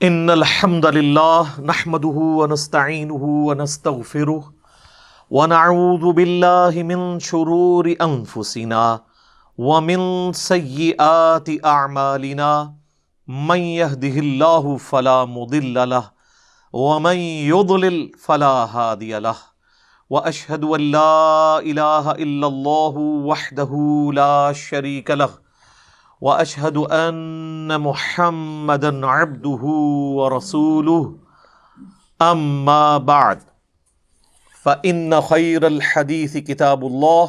ان الحمد لله نحمده ونستعينه ونستغفره ونعوذ بالله من شرور انفسنا ومن سيئات اعمالنا من يهده الله فلا مضل له ومن يضلل فلا هادي له واشهد ان لا اله الا الله وحده لا شريك له واشهد ان محمدا عبده ورسوله اما بعد فان خير الحديث كتاب الله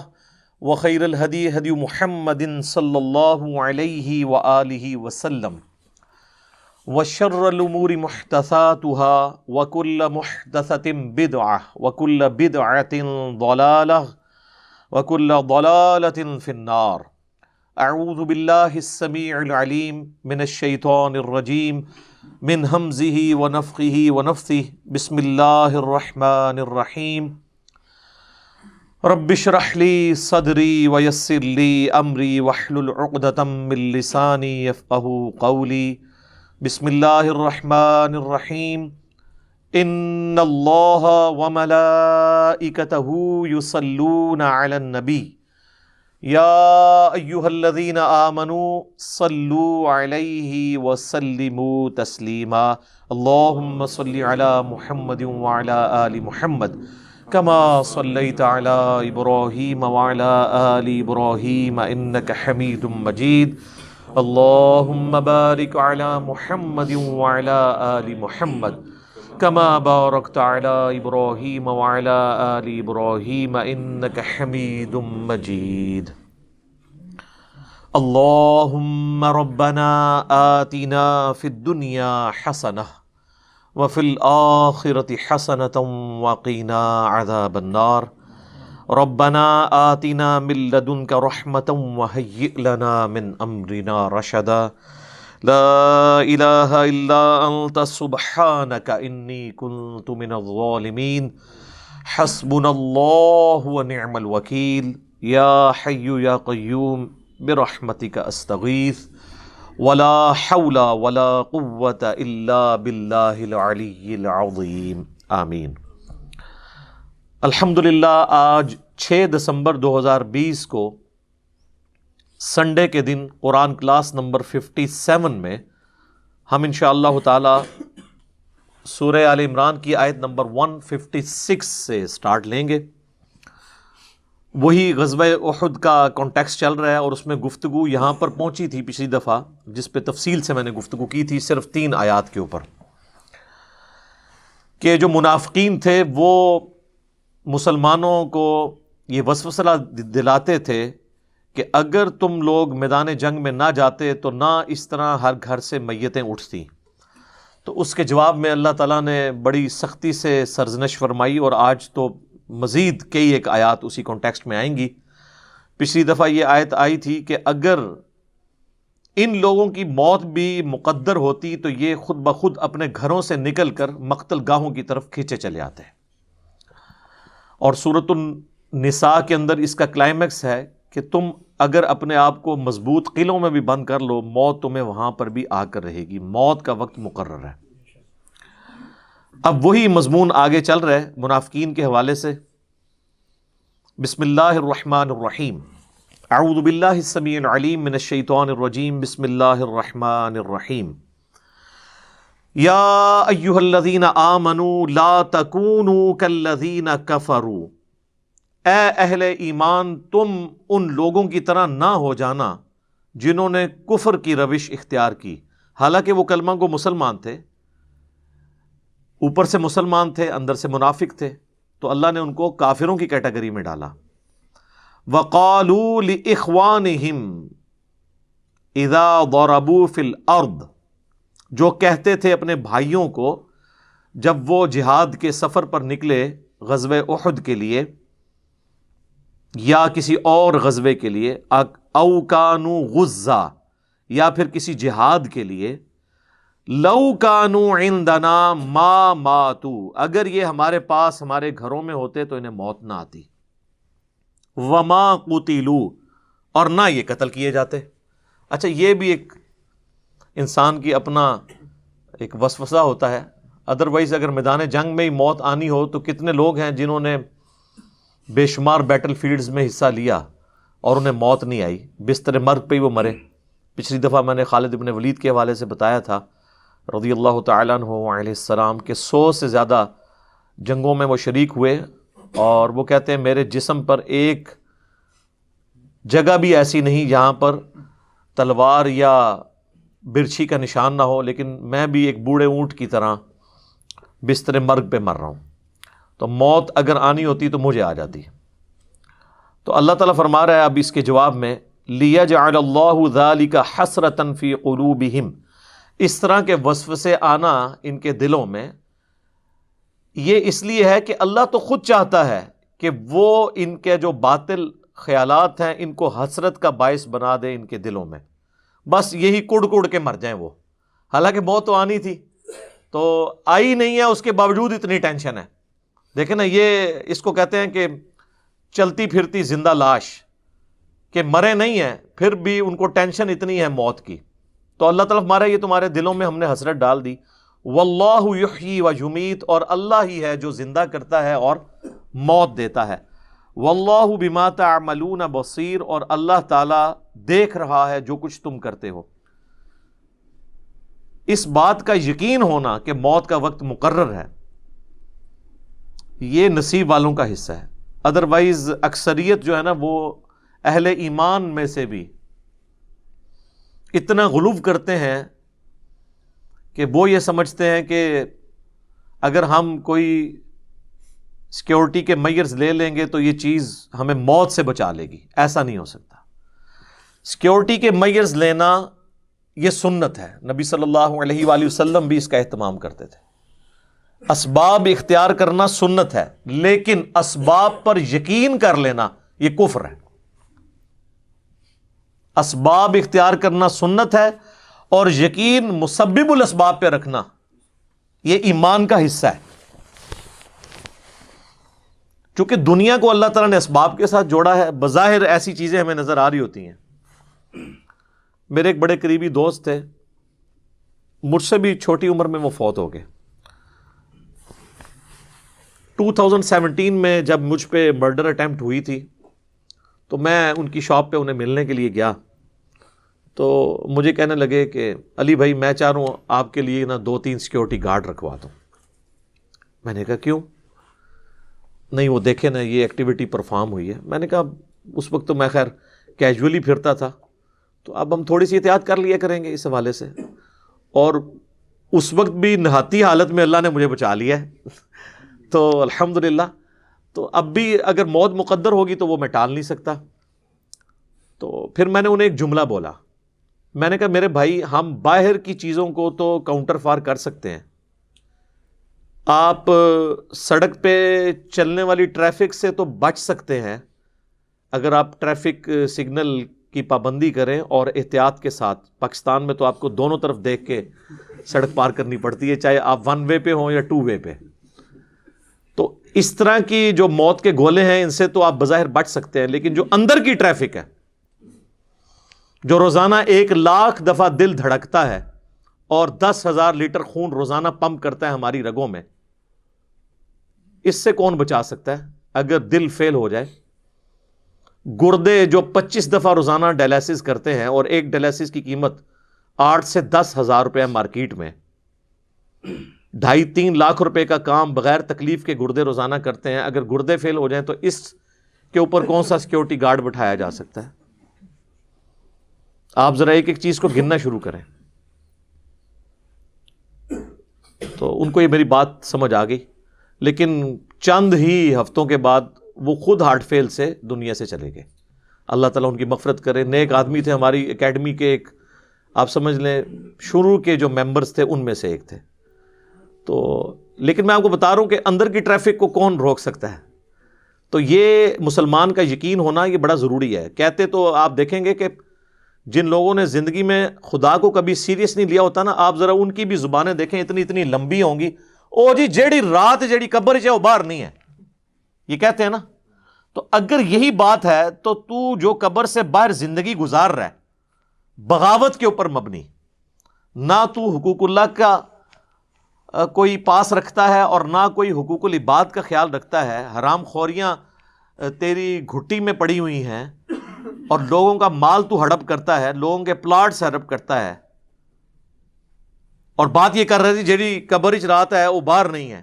وخير الهدي هدي محمد صلى الله عليه واله وسلم وشر الامور محدثاتها وكل محدثة بدعة وكل بدعة ضلالة وكل ضلالة في النار. اعوذ باللہ السمیع العلیم من الشیطان الرجیم من ہمزہ ونفخہ ونفثہ بسم اللہ الرحمن الرحیم رب اشرح لی صدری ویسر لی امری واحلل عقدۃ من لسانی یفقہوا قولی. بسم اللہ الرحمن الرحیم ان اللہ وملائکتہ یصلون علی النبی یا ایہا الذین آمنوا صلوا علیہ وسلموا تسلیما. اللہم صل علی محمد وعلی آل محمد کما صلیت علی ابراہیم وعلی آل ابراہیم انک حمید مجید. اللہم بارک علی محمد وعلی آل محمد کما بارکت علی ابراہیم وعلی آل ابراہیم انک حمید مجید. اللہم ربنا آتنا فی الدنیا حسنہ وفی الآخرۃ حسنۃ وقنا عذاب النار. ربنا آتنا من لدنک رحمۃ وہیئ لنا من امرنا رشدا. لا الہ الا انت سبحانک انی کنت من الظالمین. حسبنا اللہ ونعم الوکیل. یا حی یا قیوم برحمتک استغیث ولا حول ولا قوة الا باللہ العلی العظیم. آمین. الحمدللہ آج 6 دسمبر 2020 کو سنڈے کے دن قرآن کلاس نمبر 57 میں ہم انشاءاللہ تعالی سورہ آل عمران کی آیت نمبر 156 سے سٹارٹ لیں گے. وہی غزوہ احد کا کانٹیکسٹ چل رہا ہے اور اس میں گفتگو یہاں پر پہنچی تھی پچھلی دفعہ جس پہ تفصیل سے میں نے گفتگو کی تھی صرف 3 آیات کے اوپر، کہ جو منافقین تھے وہ مسلمانوں کو یہ وسوسہ دلاتے تھے کہ اگر تم لوگ میدان جنگ میں نہ جاتے تو نہ اس طرح ہر گھر سے میتیں اٹھتی. تو اس کے جواب میں اللہ تعالیٰ نے بڑی سختی سے سرزنش فرمائی، اور آج تو مزید کئی ایک آیات اسی کانٹیکسٹ میں آئیں گی. پچھلی دفعہ یہ آیت آئی تھی کہ اگر ان لوگوں کی موت بھی مقدر ہوتی تو یہ خود بخود اپنے گھروں سے نکل کر مقتل گاہوں کی طرف کھینچے چلے آتے. اور سورۃ النساء کے اندر اس کا کلائمیکس ہے کہ تم اگر اپنے آپ کو مضبوط قلعوں میں بھی بند کر لو، موت تمہیں وہاں پر بھی آ کر رہے گی. موت کا وقت مقرر ہے. اب وہی مضمون آگے چل رہا ہے منافقین کے حوالے سے. بسم اللہ الرحمن الرحیم. اعوذ باللہ السمیع العلیم من الشیطان الرجیم. بسم اللہ الرحمن الرحیم. یا ایہا الذین آمنوا لا تکونوا کالذین کفروا. اے اہل ایمان تم ان لوگوں کی طرح نہ ہو جانا جنہوں نے کفر کی روش اختیار کی. حالانکہ وہ کلمہ کو مسلمان تھے، اوپر سے مسلمان تھے اندر سے منافق تھے، تو اللہ نے ان کو کافروں کی کیٹیگری میں ڈالا. وَقَالُوا لِإِخْوَانِهِمْ إِذَا ضَرَبُوا فِي الْأَرْضِ. جو کہتے تھے اپنے بھائیوں کو جب وہ جہاد کے سفر پر نکلے غزوہ احد کے لیے یا کسی اور غزوے کے لیے، او کانوا غزا یا پھر کسی جہاد کے لیے، لو کانوا عندنا ما ماتوا، اگر یہ ہمارے پاس ہمارے گھروں میں ہوتے تو انہیں موت نہ آتی. وما قتلوا، اور نہ یہ قتل کیے جاتے. اچھا، یہ بھی ایک انسان کی اپنا ایک وسوسہ ہوتا ہے. ادروائز اگر میدان جنگ میں ہی موت آنی ہو تو کتنے لوگ ہیں جنہوں نے بے شمار بیٹل فیلڈز میں حصہ لیا اور انہیں موت نہیں آئی, بستر مرگ پہ ہی وہ مرے. پچھلی دفعہ میں نے خالد ابن ولید کے حوالے سے بتایا تھا رضی اللہ تعالیٰ عنہ علیہ السلام کہ 100 سے زیادہ جنگوں میں وہ شریک ہوئے, اور وہ کہتے ہیں میرے جسم پر ایک جگہ بھی ایسی نہیں جہاں پر تلوار یا برچھی کا نشان نہ ہو, لیکن میں بھی ایک بوڑھے اونٹ کی طرح بستر مرگ پہ مر رہا ہوں. تو موت اگر آنی ہوتی تو مجھے آ جاتی. تو اللہ تعالیٰ فرما رہا ہے اب اس کے جواب میں لِيَجْعَلَ اللَّهُ ذَلِكَ حَسْرَةً فِي قُلُوبِهِمْ. اس طرح کے وسوسے آنا ان کے دلوں میں یہ اس لیے ہے کہ اللہ تو خود چاہتا ہے کہ وہ ان کے جو باطل خیالات ہیں ان کو حسرت کا باعث بنا دے ان کے دلوں میں, بس یہی کڑ کڑ کے مر جائیں وہ. حالانکہ موت تو آنی تھی, تو آئی نہیں ہے, اس کے باوجود اتنی ٹینشن ہے. دیکھیں نا, یہ اس کو کہتے ہیں کہ چلتی پھرتی زندہ لاش, کہ مرے نہیں ہیں پھر بھی ان کو ٹینشن اتنی ہے موت کی. تو اللہ تعالیٰ ہمارا یہ تمہارے دلوں میں ہم نے حسرت ڈال دی. واللہ یحیی و یمیت, اور اللہ ہی ہے جو زندہ کرتا ہے اور موت دیتا ہے. واللہ بما تعملون بصیر, اور اللہ تعالیٰ دیکھ رہا ہے جو کچھ تم کرتے ہو. اس بات کا یقین ہونا کہ موت کا وقت مقرر ہے یہ نصیب والوں کا حصہ ہے. ادروائز اکثریت جو ہے نا وہ اہل ایمان میں سے بھی اتنا غلو کرتے ہیں کہ وہ یہ سمجھتے ہیں کہ اگر ہم کوئی سیکیورٹی کے میئرز لے لیں گے تو یہ چیز ہمیں موت سے بچا لے گی. ایسا نہیں ہو سکتا. سیکیورٹی کے میئرز لینا یہ سنت ہے, نبی صلی اللہ علیہ وآلہ وسلم بھی اس کا اہتمام کرتے تھے. اسباب اختیار کرنا سنت ہے, لیکن اسباب پر یقین کر لینا یہ کفر ہے. اسباب اختیار کرنا سنت ہے, اور یقین مسبب الاسباب پہ رکھنا یہ ایمان کا حصہ ہے. چونکہ دنیا کو اللہ تعالیٰ نے اسباب کے ساتھ جوڑا ہے, بظاہر ایسی چیزیں ہمیں نظر آ رہی ہوتی ہیں. میرے ایک بڑے قریبی دوست تھے, مجھ سے بھی چھوٹی عمر میں وہ فوت ہو گئے. 2017 میں جب مجھ پہ مرڈر اٹیمپٹ ہوئی تھی تو میں ان کی شاپ پہ انہیں ملنے کے لیے گیا, تو مجھے کہنے لگے کہ علی بھائی میں چاہ رہا ہوں آپ کے لیے نا 2-3 سیکیورٹی گارڈ رکھوا دوں. میں نے کہا کیوں؟ نہیں وہ دیکھیں نا یہ ایکٹیویٹی پرفارم ہوئی ہے. میں نے کہا اس وقت تو میں خیر کیجولی پھرتا تھا, تو اب ہم تھوڑی سی احتیاط کر لیا کریں گے اس حوالے سے. اور اس وقت بھی نہاتی حالت میں اللہ نے مجھے بچا لیا ہے تو الحمدللہ. تو اب بھی اگر موت مقدر ہوگی تو وہ میں ٹال نہیں سکتا. تو پھر میں نے انہیں ایک جملہ بولا, میں نے کہا میرے بھائی ہم باہر کی چیزوں کو تو کاؤنٹر فار کر سکتے ہیں, آپ سڑک پہ چلنے والی ٹریفک سے تو بچ سکتے ہیں اگر آپ ٹریفک سگنل کی پابندی کریں اور احتیاط کے ساتھ. پاکستان میں تو آپ کو دونوں طرف دیکھ کے سڑک پار کرنی پڑتی ہے, چاہے آپ 1 وے پہ ہوں یا 2 وے پہ. تو اس طرح کی جو موت کے گولے ہیں ان سے تو آپ بظاہر بچ سکتے ہیں, لیکن جو اندر کی ٹریفک ہے, جو روزانہ 1,00,000 دفعہ دل دھڑکتا ہے اور 10,000 لیٹر خون روزانہ پمپ کرتا ہے ہماری رگوں میں, اس سے کون بچا سکتا ہے؟ اگر دل فیل ہو جائے, گردے جو 25 دفعہ روزانہ ڈائلیسس کرتے ہیں اور ایک ڈائلیسس کی قیمت 8 سے 10 ہزار روپے مارکیٹ میں, 2.5-3 لاکھ روپے کا کام بغیر تکلیف کے گردے روزانہ کرتے ہیں. اگر گردے فیل ہو جائیں تو اس کے اوپر کون سا سیکیورٹی گارڈ بٹھایا جا سکتا ہے؟ آپ ذرا ایک ایک چیز کو گننا شروع کریں. تو ان کو یہ میری بات سمجھ آ گئی, لیکن چند ہی ہفتوں کے بعد وہ خود ہارٹ فیل سے دنیا سے چلے گئے. اللہ تعالیٰ ان کی مغفرت کرے. نیک آدمی تھے, ہماری اکیڈمی کے ایک آپ سمجھ لیں شروع کے جو ممبرز تھے ان میں سے ایک تھے. تو لیکن میں آپ کو بتا رہا ہوں کہ اندر کی ٹریفک کو کون روک سکتا ہے؟ تو یہ مسلمان کا یقین ہونا یہ بڑا ضروری ہے. کہتے تو آپ دیکھیں گے کہ جن لوگوں نے زندگی میں خدا کو کبھی سیریس نہیں لیا ہوتا نا, آپ ذرا ان کی بھی زبانیں دیکھیں, اتنی اتنی لمبی ہوں گی. او جی جیڑی رات جیڑی قبر چ وہ باہر نہیں ہے, یہ کہتے ہیں نا. تو اگر یہی بات ہے تو جو قبر سے باہر زندگی گزار رہا ہے بغاوت کے اوپر مبنی, نہ تو حقوق اللہ کا کوئی پاس رکھتا ہے اور نہ کوئی حقوق العباد کا خیال رکھتا ہے، حرام خوریاں تیری گھٹی میں پڑی ہوئی ہیں اور لوگوں کا مال تو ہڑپ کرتا ہے، لوگوں کے پلاٹس ہڑپ کرتا ہے، اور بات یہ کر رہے تھی جیڑی قبر وچ رات ہے وہ باہر نہیں ہے.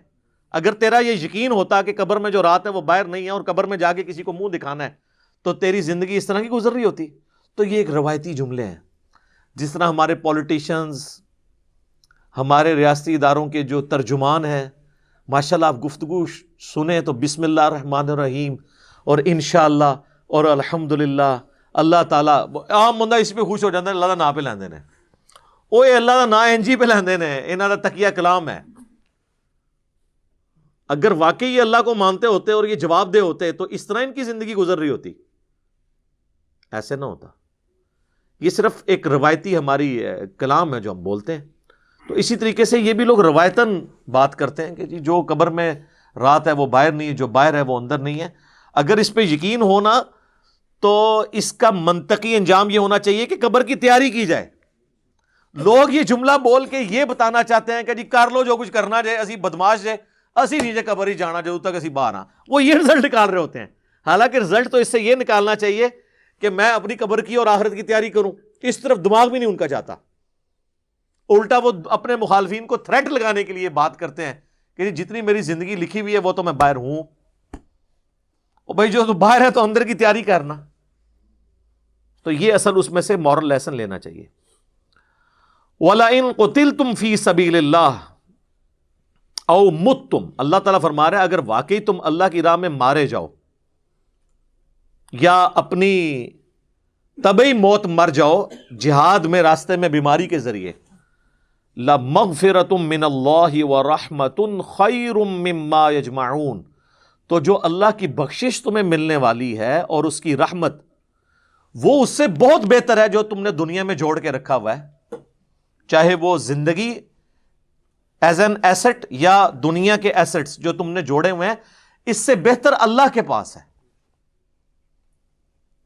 اگر تیرا یہ یقین ہوتا کہ قبر میں جو رات ہے وہ باہر نہیں ہے اور قبر میں جا کے کسی کو منہ دکھانا ہے تو تیری زندگی اس طرح کی گزر رہی ہوتی. تو یہ ایک روایتی جملے ہیں. جس طرح ہمارے پولیٹیشنز، ہمارے ریاستی اداروں کے جو ترجمان ہیں، ماشاءاللہ آپ گفتگو سنیں تو بسم اللہ الرحمن الرحیم اور انشاءاللہ اور الحمدللہ اللہ تعالیٰ، عام بندہ اس پہ خوش ہو جاتا ہے، اللہ دا نا پہ لیندے نے، اوے اللہ دا نا انجی پہ لیندے نے، انہاں دا تقیہ کلام ہے. اگر واقعی یہ اللہ کو مانتے ہوتے اور یہ جواب دہ ہوتے تو اس طرح ان کی زندگی گزر رہی ہوتی؟ ایسے نہ ہوتا. یہ صرف ایک روایتی ہماری کلام ہے جو ہم بولتے ہیں. تو اسی طریقے سے یہ بھی لوگ روایتاً بات کرتے ہیں کہ جی جو قبر میں رات ہے وہ باہر نہیں ہے، جو باہر ہے وہ اندر نہیں ہے. اگر اس پہ یقین ہونا تو اس کا منطقی انجام یہ ہونا چاہیے کہ قبر کی تیاری کی جائے. لوگ یہ جملہ بول کے یہ بتانا چاہتے ہیں کہ جی کر لو جو کچھ کرنا جائے، اسی بدماش جائے، اسی نیچے قبر ہی جانا جدوں تک اسی باہر آ. وہ یہ رزلٹ نکال رہے ہوتے ہیں. حالانکہ رزلٹ تو اس سے یہ نکالنا چاہیے کہ میں اپنی قبر کی اور آخرت کی تیاری کروں. اس طرف دماغ بھی نہیں ان کا جاتا. الٹا وہ اپنے مخالفین کو تھریٹ لگانے کے لیے بات کرتے ہیں کہ جتنی میری زندگی لکھی ہوئی ہے وہ تو میں باہر ہوں. اور بھائی جو تو باہر ہے تو اندر کی تیاری کرنا. تو یہ اصل اس میں سے مورل لیسن لینا چاہیے. وَلَئِن قُتِلْتُمْ فِي سَبِيلِ اللَّهِ او مُتْتُمْ، اللہ تعالیٰ فرما رہا ہے اگر واقعی تم اللہ کی راہ میں مارے جاؤ یا اپنی طبعی موت مر جاؤ جہاد میں، راستے میں، بیماری کے ذریعے، لَمَغْفِرَةٌ مِّنَ اللَّهِ وَرَحْمَةٌ خَيْرٌ مِّمَّا يَجْمَعُونَ، تو جو اللہ کی بخشش تمہیں ملنے والی ہے اور اس کی رحمت، وہ اس سے بہت بہتر ہے جو تم نے دنیا میں جوڑ کے رکھا ہوا ہے، چاہے وہ زندگی ایز این ایسٹ یا دنیا کے ایسٹس جو تم نے جوڑے ہوئے ہیں، اس سے بہتر اللہ کے پاس ہے.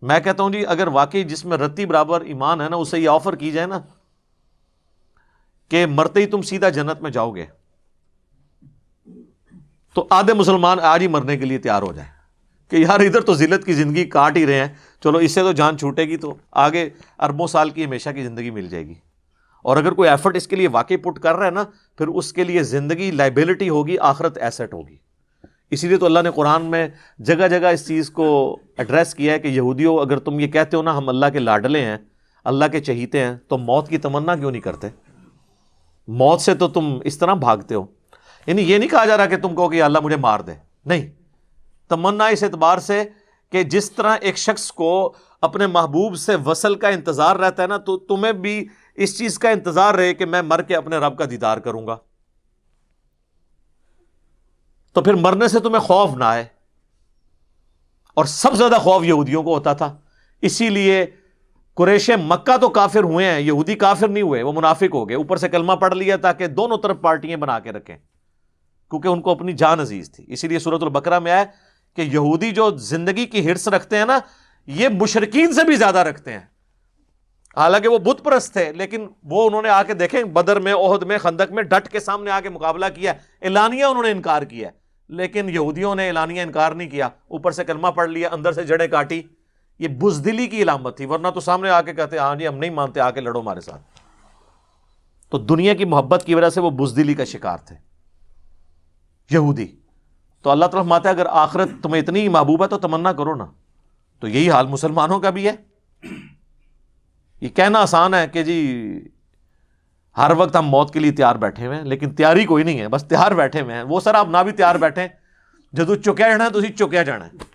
میں کہتا ہوں جی اگر واقعی جس میں رتی برابر ایمان ہے نا، اسے یہ آفر کی جائے نا کہ مرتے ہی تم سیدھا جنت میں جاؤ گے، تو آدھے مسلمان آج ہی مرنے کے لیے تیار ہو جائیں کہ یار ادھر تو ذلت کی زندگی کاٹ ہی رہے ہیں، چلو اس سے تو جان چھوٹے گی تو آگے اربوں سال کی ہمیشہ کی زندگی مل جائے گی. اور اگر کوئی ایفرٹ اس کے لیے واقعی پٹ کر رہا ہے نا، پھر اس کے لیے زندگی لائبلٹی ہوگی، آخرت ایسٹ ہوگی. اسی لیے تو اللہ نے قرآن میں جگہ جگہ اس چیز کو ایڈریس کیا ہے کہ یہودیوں اگر تم یہ کہتے ہو نا ہم اللہ کے لاڈلے ہیں، اللہ کے چہیتے ہیں، تو موت کی تمنا کیوں نہیں کرتے؟ موت سے تو تم اس طرح بھاگتے ہو. یعنی یہ نہیں کہا جا رہا کہ تم کہو کہ اللہ مجھے مار دے، نہیں. تمنا اس اعتبار سے کہ جس طرح ایک شخص کو اپنے محبوب سے وصل کا انتظار رہتا ہے نا، تو تمہیں بھی اس چیز کا انتظار رہے کہ میں مر کے اپنے رب کا دیدار کروں گا. تو پھر مرنے سے تمہیں خوف نہ آئے. اور سب سے زیادہ خوف یہودیوں کو ہوتا تھا، اسی لیے قریش مکہ تو کافر ہوئے ہیں، یہودی کافر نہیں ہوئے، وہ منافق ہو گئے، اوپر سے کلمہ پڑھ لیا تاکہ دونوں طرف پارٹیاں بنا کے رکھیں، کیونکہ ان کو اپنی جان عزیز تھی. اسی لیے سورۃ البقرہ میں آیا کہ یہودی جو زندگی کی ہرس رکھتے ہیں نا، یہ مشرکین سے بھی زیادہ رکھتے ہیں. حالانکہ وہ بت پرست تھے، لیکن وہ انہوں نے آ کے دیکھیں بدر میں، احد میں، خندق میں ڈٹ کے سامنے آ کے مقابلہ کیا، اعلانیہ انہوں نے انکار کیا. لیکن یہودیوں نے اعلانیہ انکار نہیں کیا، اوپر سے کلمہ پڑھ لیا، اندر سے جڑیں کاٹی. یہ بزدلی کی علامت تھی، ورنہ تو سامنے آ کے کہتے ہاں جی ہم نہیں مانتے، آ کے لڑو ہمارے ساتھ. تو دنیا کی محبت کی وجہ سے وہ بزدلی کا شکار تھے یہودی. تو اللہ تعالیٰ فرماتا ہے اگر آخرت تمہیں اتنی محبوب ہے تو تمنا کرو نا. تو یہی حال مسلمانوں کا بھی ہے. یہ کہنا آسان ہے کہ جی ہر وقت ہم موت کے لیے تیار بیٹھے ہوئے ہیں، لیکن تیاری کوئی نہیں ہے، بس تیار بیٹھے ہوئے ہیں. وہ سر آپ نہ بھی تیار بیٹھیں، جدو چکیا جانا ہے تو اسی چکیا جانا ہے،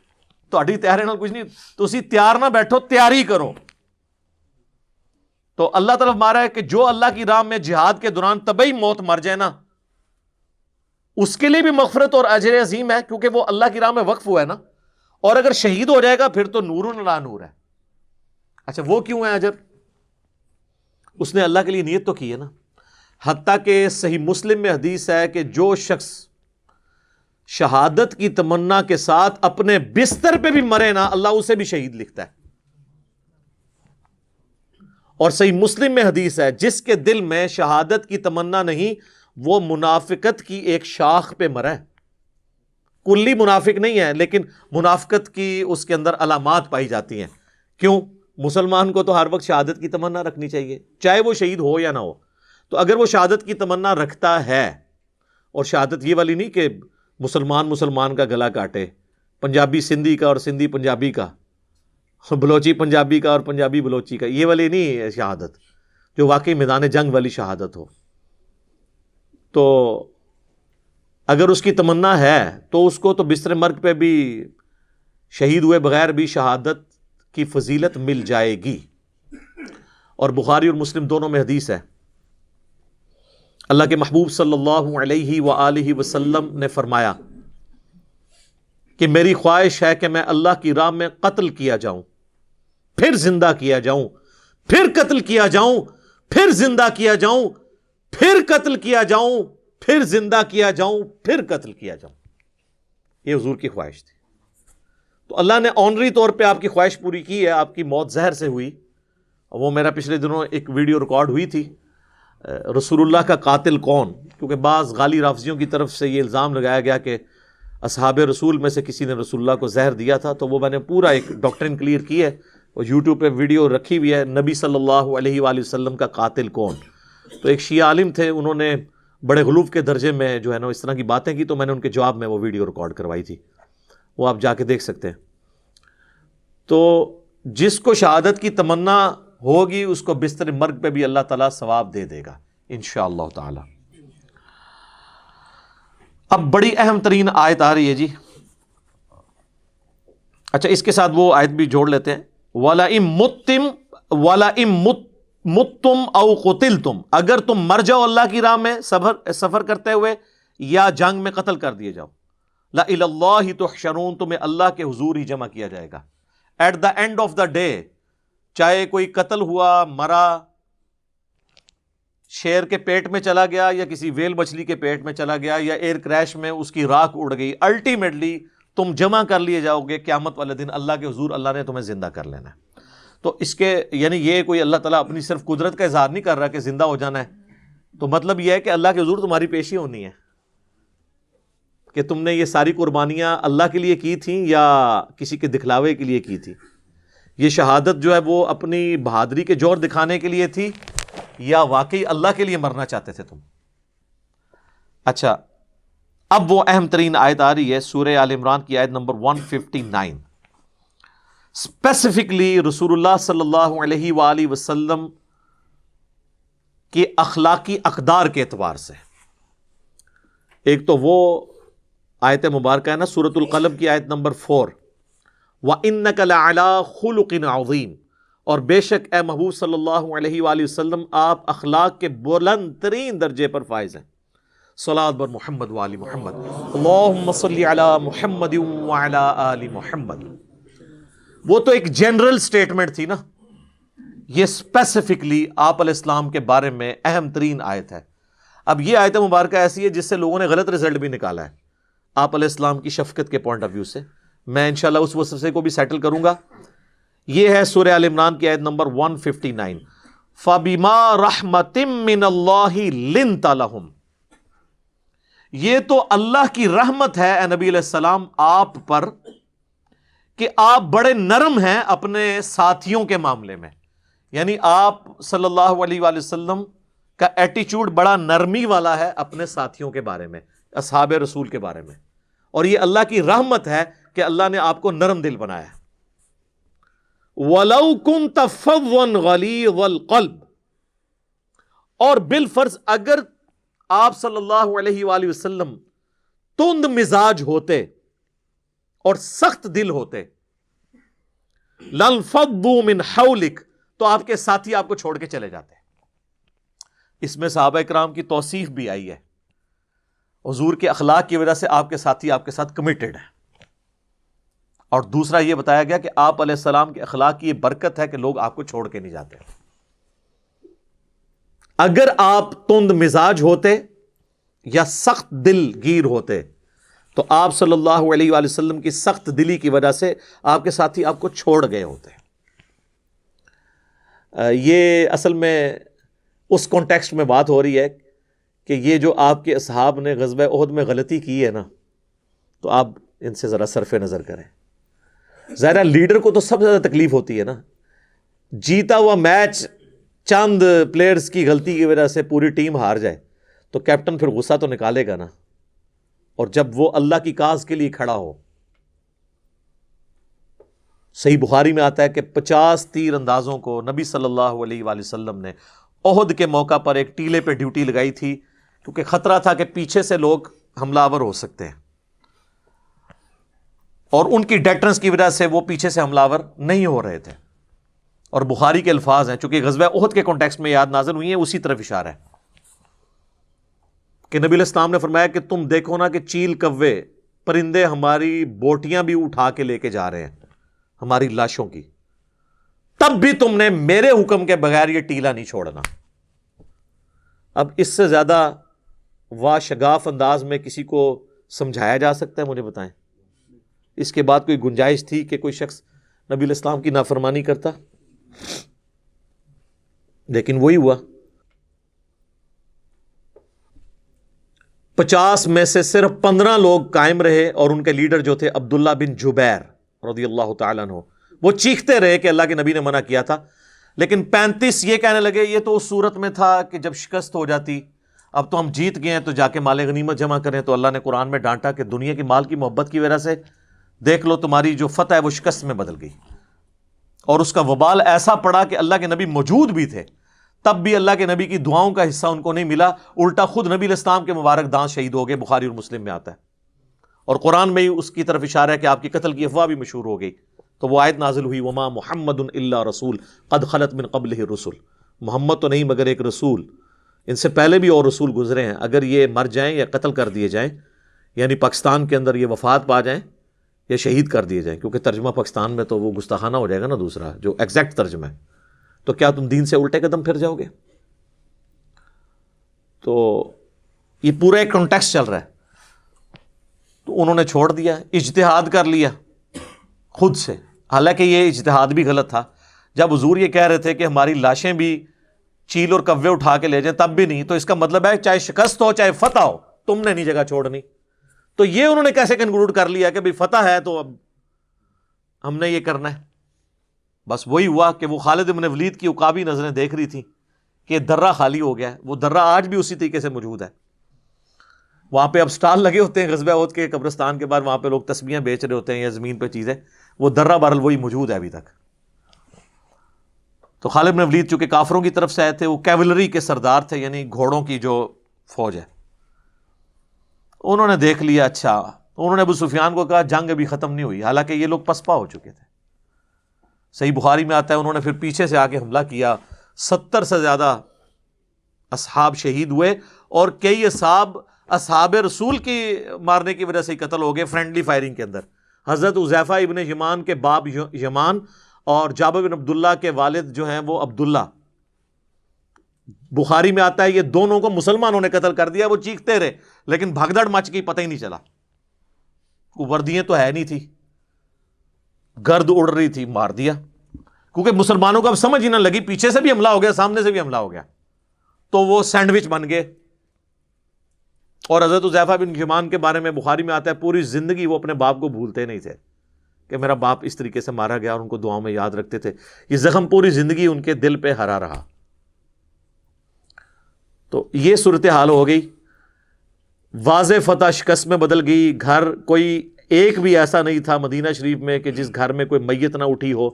تہاڈی تیاری نال کچھ نہیں. تسی تیار نہ بیٹھو، تیاری کرو. تو اللہ تعالیٰ فرما رہا ہے کہ جو اللہ کی راہ میں جہاد کے دوران طبعی موت مر جائے نا، اس کے لیے بھی مغفرت اور اجر عظیم ہے، کیونکہ وہ اللہ کی راہ میں وقف ہوا ہے نا. اور اگر شہید ہو جائے گا پھر تو نور علی نور ہے. اچھا وہ کیوں ہے اجر؟ اس نے اللہ کے لیے نیت تو کی ہے نا. حتیٰ کہ صحیح مسلم میں حدیث ہے کہ جو شخص شہادت کی تمنا کے ساتھ اپنے بستر پہ بھی مرے نا، اللہ اسے بھی شہید لکھتا ہے. اور صحیح مسلم میں حدیث ہے جس کے دل میں شہادت کی تمنا نہیں، وہ منافقت کی ایک شاخ پہ مرا ہے، کلی منافق نہیں ہے لیکن منافقت کی اس کے اندر علامات پائی جاتی ہیں. کیوں؟ مسلمان کو تو ہر وقت شہادت کی تمنا رکھنی چاہیے چاہے وہ شہید ہو یا نہ ہو. تو اگر وہ شہادت کی تمنا رکھتا ہے، اور شہادت یہ والی نہیں کہ مسلمان کا گلا کاٹے، پنجابی سندھی کا اور سندھی پنجابی کا، بلوچی پنجابی کا اور پنجابی بلوچی کا، یہ والی نہیں ہے شہادت، جو واقعی میدان جنگ والی شہادت ہو. تو اگر اس کی تمنا ہے تو اس کو تو بستر مرگ پہ بھی شہید ہوئے بغیر بھی شہادت کی فضیلت مل جائے گی. اور بخاری اور مسلم دونوں میں حدیث ہے، اللہ کے محبوب صلی اللہ علیہ وآلہ وسلم نے فرمایا کہ میری خواہش ہے کہ میں اللہ کی راہ میں قتل کیا جاؤں، پھر زندہ کیا جاؤں، پھر قتل کیا جاؤں، پھر زندہ کیا جاؤں، پھر قتل کیا جاؤں، پھر زندہ کیا جاؤں، پھر قتل کیا جاؤں. یہ حضور کی خواہش تھی. تو اللہ نے آنری طور پہ آپ کی خواہش پوری کی ہے. آپ کی موت زہر سے ہوئی. وہ میرا پچھلے دنوں ایک ویڈیو ریکارڈ ہوئی تھی، رسول اللہ کا قاتل کون، کیونکہ بعض غالی رافضیوں کی طرف سے یہ الزام لگایا گیا کہ اصحاب رسول میں سے کسی نے رسول اللہ کو زہر دیا تھا. تو وہ میں نے پورا ایک ڈاکٹرن کلیئر کی ہے، وہ یوٹیوب پہ ویڈیو رکھی ہوئی ہے، نبی صلی اللہ علیہ وآلہ وسلم کا قاتل کون. تو ایک شیعہ عالم تھے، انہوں نے بڑے غلوف کے درجے میں جو ہے نا اس طرح کی باتیں کی، تو میں نے ان کے جواب میں وہ ویڈیو ریکارڈ کروائی تھی، وہ آپ جا کے دیکھ سکتے ہیں. تو جس کو شہادت کی تمنا ہوگی اس کو بستر مرگ پہ بھی اللہ تعالیٰ ثواب دے دے گا انشاءاللہ تعالی. اب بڑی اہم ترین آیت آ رہی ہے جی. اچھا اس کے ساتھ وہ آیت بھی جوڑ لیتے ہیں، وَلَئِن مُتُّمْ أَوْ قُتِلْتُمْ، اگر تم مر جاؤ اللہ کی راہ میں سفر کرتے ہوئے یا جنگ میں قتل کر دیے جاؤ، لَإِلَى اللَّهِ تُحْشَرُونَ، تمہیں اللہ کے حضور ہی جمع کیا جائے گا. At the end of the day, چاہے کوئی قتل ہوا، مرا، شیر کے پیٹ میں چلا گیا یا کسی ویل مچھلی کے پیٹ میں چلا گیا یا ایئر کریش میں اس کی راکھ اڑ گئی، الٹیمیٹلی تم جمع کر لیے جاؤ گے قیامت والے دن اللہ کے حضور. اللہ نے تمہیں زندہ کر لینا ہے. تو اس کے یعنی یہ کوئی اللہ تعالیٰ اپنی صرف قدرت کا اظہار نہیں کر رہا کہ زندہ ہو جانا ہے، تو مطلب یہ ہے کہ اللہ کے حضور تمہاری پیشی ہونی ہے کہ تم نے یہ ساری قربانیاں اللہ کے لیے کی تھیں یا کسی کے دکھلاوے کے لیے کی تھی. یہ شہادت جو ہے وہ اپنی بہادری کے جوہر دکھانے کے لیے تھی یا واقعی اللہ کے لیے مرنا چاہتے تھے تم. اچھا اب وہ اہم ترین آیت آ رہی ہے، سورہ آل عمران کی آیت نمبر 159. اسپیسیفکلی رسول اللہ صلی اللہ علیہ وآلہ وسلم کے اخلاقی اقدار کے اعتبار سے. ایک تو وہ آیت مبارکہ ہے نا سورۃ القلم کی آیت نمبر 4، وَإِنَّكَ لَعَلَىٰ خُلُقٍ عَظِيمٍ، اور بے شک اے محبوب صلی اللہ علیہ وآلہ وسلم آپ اخلاق کے بلند ترین درجے پر فائز ہیں. صلاۃ بر محمد وآل محمد، اللہم صلی علی محمد وعلی آل محمد. وہ تو ایک جنرل سٹیٹمنٹ تھی نا، یہ اسپیسیفکلی آپ علیہ السلام کے بارے میں اہم ترین آیت ہے. اب یہ آیت مبارکہ ایسی ہے جس سے لوگوں نے غلط رزلٹ بھی نکالا ہے آپ علیہ السلام کی شفقت کے پوائنٹ آف ویو سے. میں انشاءاللہ اس وسوسے کو بھی سیٹل کروں گا. یہ ہے سورہ آل عمران کی آیت نمبر 159، فَبِمَا رَحْمَةٍ مِّنَ اللَّهِ لِنْتَ لَهُمْ. یہ تو اللہ کی رحمت ہے اے نبی علیہ السلام آپ پر کہ آپ بڑے نرم ہیں اپنے ساتھیوں کے معاملے میں. یعنی آپ صلی اللہ علیہ وآلہ وسلم کا ایٹیچیوڈ بڑا نرمی والا ہے اپنے ساتھیوں کے بارے میں، اصحاب رسول کے بارے میں، اور یہ اللہ کی رحمت ہے کہ اللہ نے آپ کو نرم دل بنایا. وَلَوْ كُنْتَ فَظًّا غَلِيظَ الْقَلْبِ، اور بالفرض اگر آپ صلی اللہ علیہ وآلہ وسلم تند مزاج ہوتے اور سخت دل ہوتے، لَانفَضُّوا مِنْ حَوْلِكَ، تو آپ کے ساتھی آپ کو چھوڑ کے چلے جاتے. اس میں صحابہ کرام کی توصیف بھی آئی ہے. حضور کے اخلاق کی وجہ سے آپ کے ساتھی آپ کے ساتھ کمیٹڈ ہیں. اور دوسرا یہ بتایا گیا کہ آپ علیہ السلام کے اخلاق کی یہ برکت ہے کہ لوگ آپ کو چھوڑ کے نہیں جاتے. اگر آپ تند مزاج ہوتے یا سخت دل گیر ہوتے تو آپ صلی اللہ علیہ وآلہ وسلم کی سخت دلی کی وجہ سے آپ کے ساتھی آپ کو چھوڑ گئے ہوتے. یہ اصل میں اس کانٹیکسٹ میں بات ہو رہی ہے کہ یہ جو آپ کے اصحاب نے غزوہ احد میں غلطی کی ہے نا، تو آپ ان سے ذرا صرف نظر کریں. ظاہر لیڈر کو تو سب سے زیادہ تکلیف ہوتی ہے نا، جیتا ہوا میچ چند پلیئرز کی غلطی کی وجہ سے پوری ٹیم ہار جائے تو کیپٹن پھر غصہ تو نکالے گا نا. اور جب وہ اللہ کی کاز کے لیے کھڑا ہو، صحیح بخاری میں آتا ہے کہ 50 تیر اندازوں کو نبی صلی اللہ علیہ وآلہ وسلم نے احد کے موقع پر ایک ٹیلے پہ ڈیوٹی لگائی تھی، کیونکہ خطرہ تھا کہ پیچھے سے لوگ حملہ آور ہو سکتے ہیں، اور ان کی ڈیٹرنس کی وجہ سے وہ پیچھے سے حملہ آور نہیں ہو رہے تھے. اور بخاری کے الفاظ ہیں، چونکہ غزوہ احد کے کانٹیکسٹ میں یاد نازل ہوئی ہیں، اسی طرف اشارہ ہے کہ نبی علیہ السلام نے فرمایا کہ تم دیکھو نا کہ چیل کوے پرندے ہماری بوٹیاں بھی اٹھا کے لے کے جا رہے ہیں ہماری لاشوں کی، تب بھی تم نے میرے حکم کے بغیر یہ ٹیلا نہیں چھوڑنا. اب اس سے زیادہ واشگاف انداز میں کسی کو سمجھایا جا سکتا ہے؟ مجھے بتائیں. اس کے بعد کوئی گنجائش تھی کہ کوئی شخص نبی علیہ السلام کی نافرمانی کرتا؟ لیکن وہی ہوا. 50 میں سے صرف 15 لوگ قائم رہے، اور ان کے لیڈر جو تھے عبداللہ بن جبیر رضی اللہ تعالیٰ عنہ، وہ چیختے رہے کہ اللہ کے نبی نے منع کیا تھا. لیکن 35 یہ کہنے لگے یہ تو اس صورت میں تھا کہ جب شکست ہو جاتی، اب تو ہم جیت گئے ہیں تو جا کے مال غنیمت جمع کریں. تو اللہ نے قرآن میں ڈانٹا کہ دنیا کی مال کی محبت کی وجہ سے دیکھ لو تمہاری جو فتح ہے وہ شکست میں بدل گئی، اور اس کا وبال ایسا پڑا کہ اللہ کے نبی موجود بھی تھے تب بھی اللہ کے نبی کی دعاؤں کا حصہ ان کو نہیں ملا، الٹا خود نبی علیہ السلام کے مبارک دانت شہید ہو گئے. بخاری اور مسلم میں آتا ہے، اور قرآن میں ہی اس کی طرف اشارہ ہے کہ آپ کی قتل کی افواہ بھی مشہور ہو گئی. تو وہ آیت نازل ہوئی وما محمد الا رسول قد خلت من قبلہ الرسل، محمد تو نہیں مگر ایک رسول، ان سے پہلے بھی اور رسول گزرے ہیں، اگر یہ مر جائیں یا قتل کر دیے جائیں، یعنی پاکستان کے اندر یہ وفات پا جائیں یا شہید کر دیے جائیں، کیونکہ ترجمہ پاکستان میں تو وہ گستاخانہ ہو جائے گا نا دوسرا جو ایگزیکٹ ترجمہ ہے، تو کیا تم دین سے الٹے قدم پھر جاؤ گے؟ تو یہ پورا ایک کانٹیکسٹ چل رہا ہے. تو انہوں نے چھوڑ دیا، اجتہاد کر لیا خود سے، حالانکہ یہ اجتہاد بھی غلط تھا. جب حضور یہ کہہ رہے تھے کہ ہماری لاشیں بھی چیل اور کوے اٹھا کے لے جائیں تب بھی نہیں، تو اس کا مطلب ہے چاہے شکست ہو چاہے فتح ہو تم نے نہیں جگہ چھوڑنی. تو یہ انہوں نے کیسے کنکلوڈ کر لیا کہ بھئی فتح ہے تو اب ہم نے یہ کرنا ہے؟ بس وہی ہوا کہ وہ خالد بن ولید کی عقابی نظریں دیکھ رہی تھیں کہ درہ خالی ہو گیا ہے. وہ درہ آج بھی اسی طریقے سے موجود ہے، وہاں پہ اب سٹال لگے ہوتے ہیں غزوہ احد کے قبرستان کے بعد، وہاں پہ لوگ تسبیحیں بیچ رہے ہوتے ہیں یا زمین پہ چیزیں، وہ درہ بہرحال وہی موجود ہے ابھی تک. تو خالد بن ولید چونکہ کافروں کی طرف سے آئے تھے، وہ کیولری کے سردار تھے، یعنی گھوڑوں کی جو فوج ہے. انہوں نے دیکھ لیا، اچھا، انہوں نے ابو سفیان کو کہا جنگ ابھی ختم نہیں ہوئی، حالانکہ یہ لوگ پسپا ہو چکے تھے. صحیح بخاری میں آتا ہے انہوں نے پھر پیچھے سے آ کے حملہ کیا، 70 سے زیادہ اصحاب شہید ہوئے، اور کئی اصحاب رسول کی مارنے کی وجہ سے ہی قتل ہو گئے فرینڈلی فائرنگ کے اندر. حضرت حذیفہ ابن یمان کے باپ یمان اور جابر بن عبداللہ کے والد جو ہیں وہ عبداللہ، بخاری میں آتا ہے یہ دونوں کو مسلمانوں نے قتل کر دیا. وہ چیختے رہے لیکن بھگدڑ مچ گئی، پتہ ہی نہیں چلا، وردیاں تو ہے نہیں تھی، گرد اڑ رہی تھی، مار دیا. کیونکہ مسلمانوں کو اب سمجھ ہی نہ لگی، پیچھے سے بھی حملہ ہو گیا سامنے سے بھی حملہ ہو گیا، تو وہ سینڈوچ بن گئے. اور حضرت حذیفہ بن یمان کے بارے میں بخاری میں آتا ہے پوری زندگی وہ اپنے باپ کو بھولتے نہیں تھے کہ میرا باپ اس طریقے سے مارا گیا، اور ان کو دعاؤں میں یاد رکھتے تھے. یہ زخم پوری زندگی ان کے دل پہ ہرا رہا. تو یہ صورتحال ہو گئی، واضح فتح شکست میں بدل گئی. گھر کوئی ایک بھی ایسا نہیں تھا مدینہ شریف میں کہ جس گھر میں کوئی میت نہ اٹھی ہو.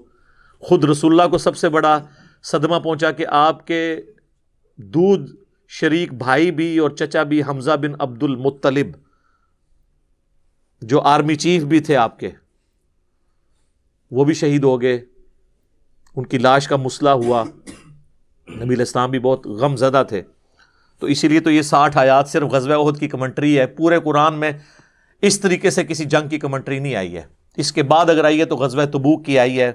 خود رسول اللہ کو سب سے بڑا صدمہ پہنچا کہ آپ کے دودھ شریک بھائی بھی اور چچا بھی حمزہ بن عبد المطلب جو آرمی چیف بھی تھے آپ کے، وہ بھی شہید ہو گئے. ان کی لاش کا مسئلہ ہوا. نبی علیہ السلام بھی بہت غم زدہ تھے. تو اسی لیے تو یہ 60 آیات صرف غزوہ احد کی کمنٹری ہے. پورے قرآن میں اس طریقے سے کسی جنگ کی کمنٹری نہیں آئی ہے. اس کے بعد اگر آئی ہے تو غزوہ تبوک کی آئی ہے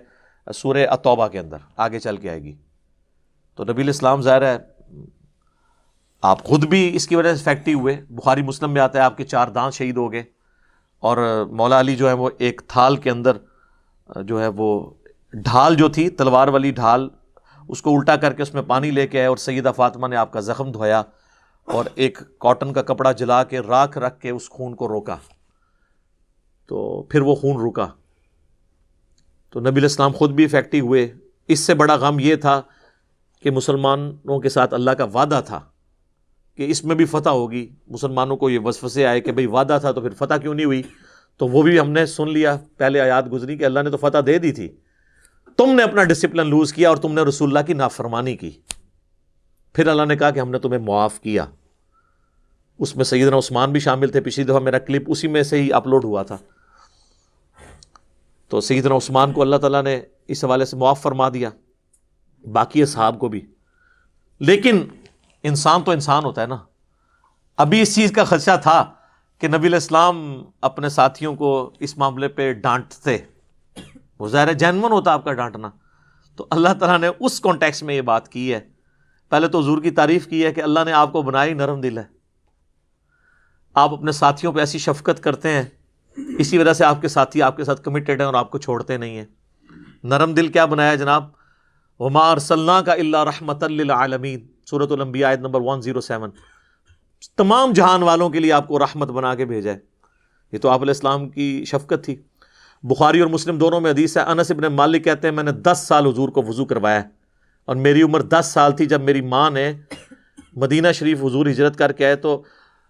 سورہ التوبہ کے اندر، آگے چل کے آئے گی. تو نبی علیہ السلام ظاہر ہے آپ خود بھی اس کی وجہ سے افیکٹو ہوئے. بخاری مسلم میں آتا ہے آپ کے 4 دانت شہید ہو گئے، اور مولا علی جو ہے وہ ایک تھال کے اندر جو ہے وہ ڈھال جو تھی تلوار والی ڈھال، اس کو الٹا کر کے اس میں پانی لے کے آئے، اور سیدہ فاطمہ نے آپ کا زخم دھویا اور ایک کاٹن کا کپڑا جلا کے راکھ رکھ کے اس خون کو روکا، تو پھر وہ خون رکا، تو نبی علیہ السلام خود بھی افیکٹو ہوئے۔ اس سے بڑا غم یہ تھا کہ مسلمانوں کے ساتھ اللہ کا وعدہ تھا کہ اس میں بھی فتح ہوگی۔ مسلمانوں کو یہ وسوسے آئے کہ بھئی وعدہ تھا تو پھر فتح کیوں نہیں ہوئی؟ تو وہ بھی ہم نے سن لیا، پہلے آیات گزری کہ اللہ نے تو فتح دے دی تھی، تم نے اپنا ڈسپلن لوز کیا اور تم نے رسول اللہ کی نافرمانی کی۔ پھر اللہ نے کہا کہ ہم نے تمہیں معاف کیا۔ اس میں سیدنا عثمان بھی شامل تھے، پچھلی دفعہ میرا کلپ اسی میں سے ہی اپلوڈ ہوا تھا۔ تو سیدنا عثمان کو اللہ تعالیٰ نے اس حوالے سے معاف فرما دیا، باقی اصحاب کو بھی۔ لیکن انسان تو انسان ہوتا ہے نا، ابھی اس چیز کا خدشہ تھا کہ نبی علیہ السلام اپنے ساتھیوں کو اس معاملے پہ ڈانٹتے، وہ ظاہر ہے جینون ہوتا آپ کا ڈانٹنا، تو اللہ تعالیٰ نے اس کانٹیکس میں یہ بات کی ہے۔ پہلے تو حضور کی تعریف کی ہے کہ اللہ نے آپ کو بنایا ہی نرم دل ہے، آپ اپنے ساتھیوں پہ ایسی شفقت کرتے ہیں، اسی وجہ سے آپ کے ساتھی آپ کے ساتھ کمیٹڈ ہیں اور آپ کو چھوڑتے نہیں ہیں۔ نرم دل کیا بنایا جناب؟ وَمَا أَرْسَلْنَاكَ إِلَّا رَحْمَةً لِّلْعَالَمِينَ، سورۃ الانبیاء آیت نمبر 107۔ تمام جہان والوں کے لیے آپ کو رحمت بنا کے بھیجا ہے۔ یہ تو آپ علیہ السلام کی شفقت تھی۔ بخاری اور مسلم دونوں میں حدیث ہے، انس ابن مالک کہتے ہیں میں نے 10 سال حضور کو وضو کروایا ہے، اور میری عمر 10 سال تھی جب میری ماں نے مدینہ شریف حضور ہجرت کر کے آئے تو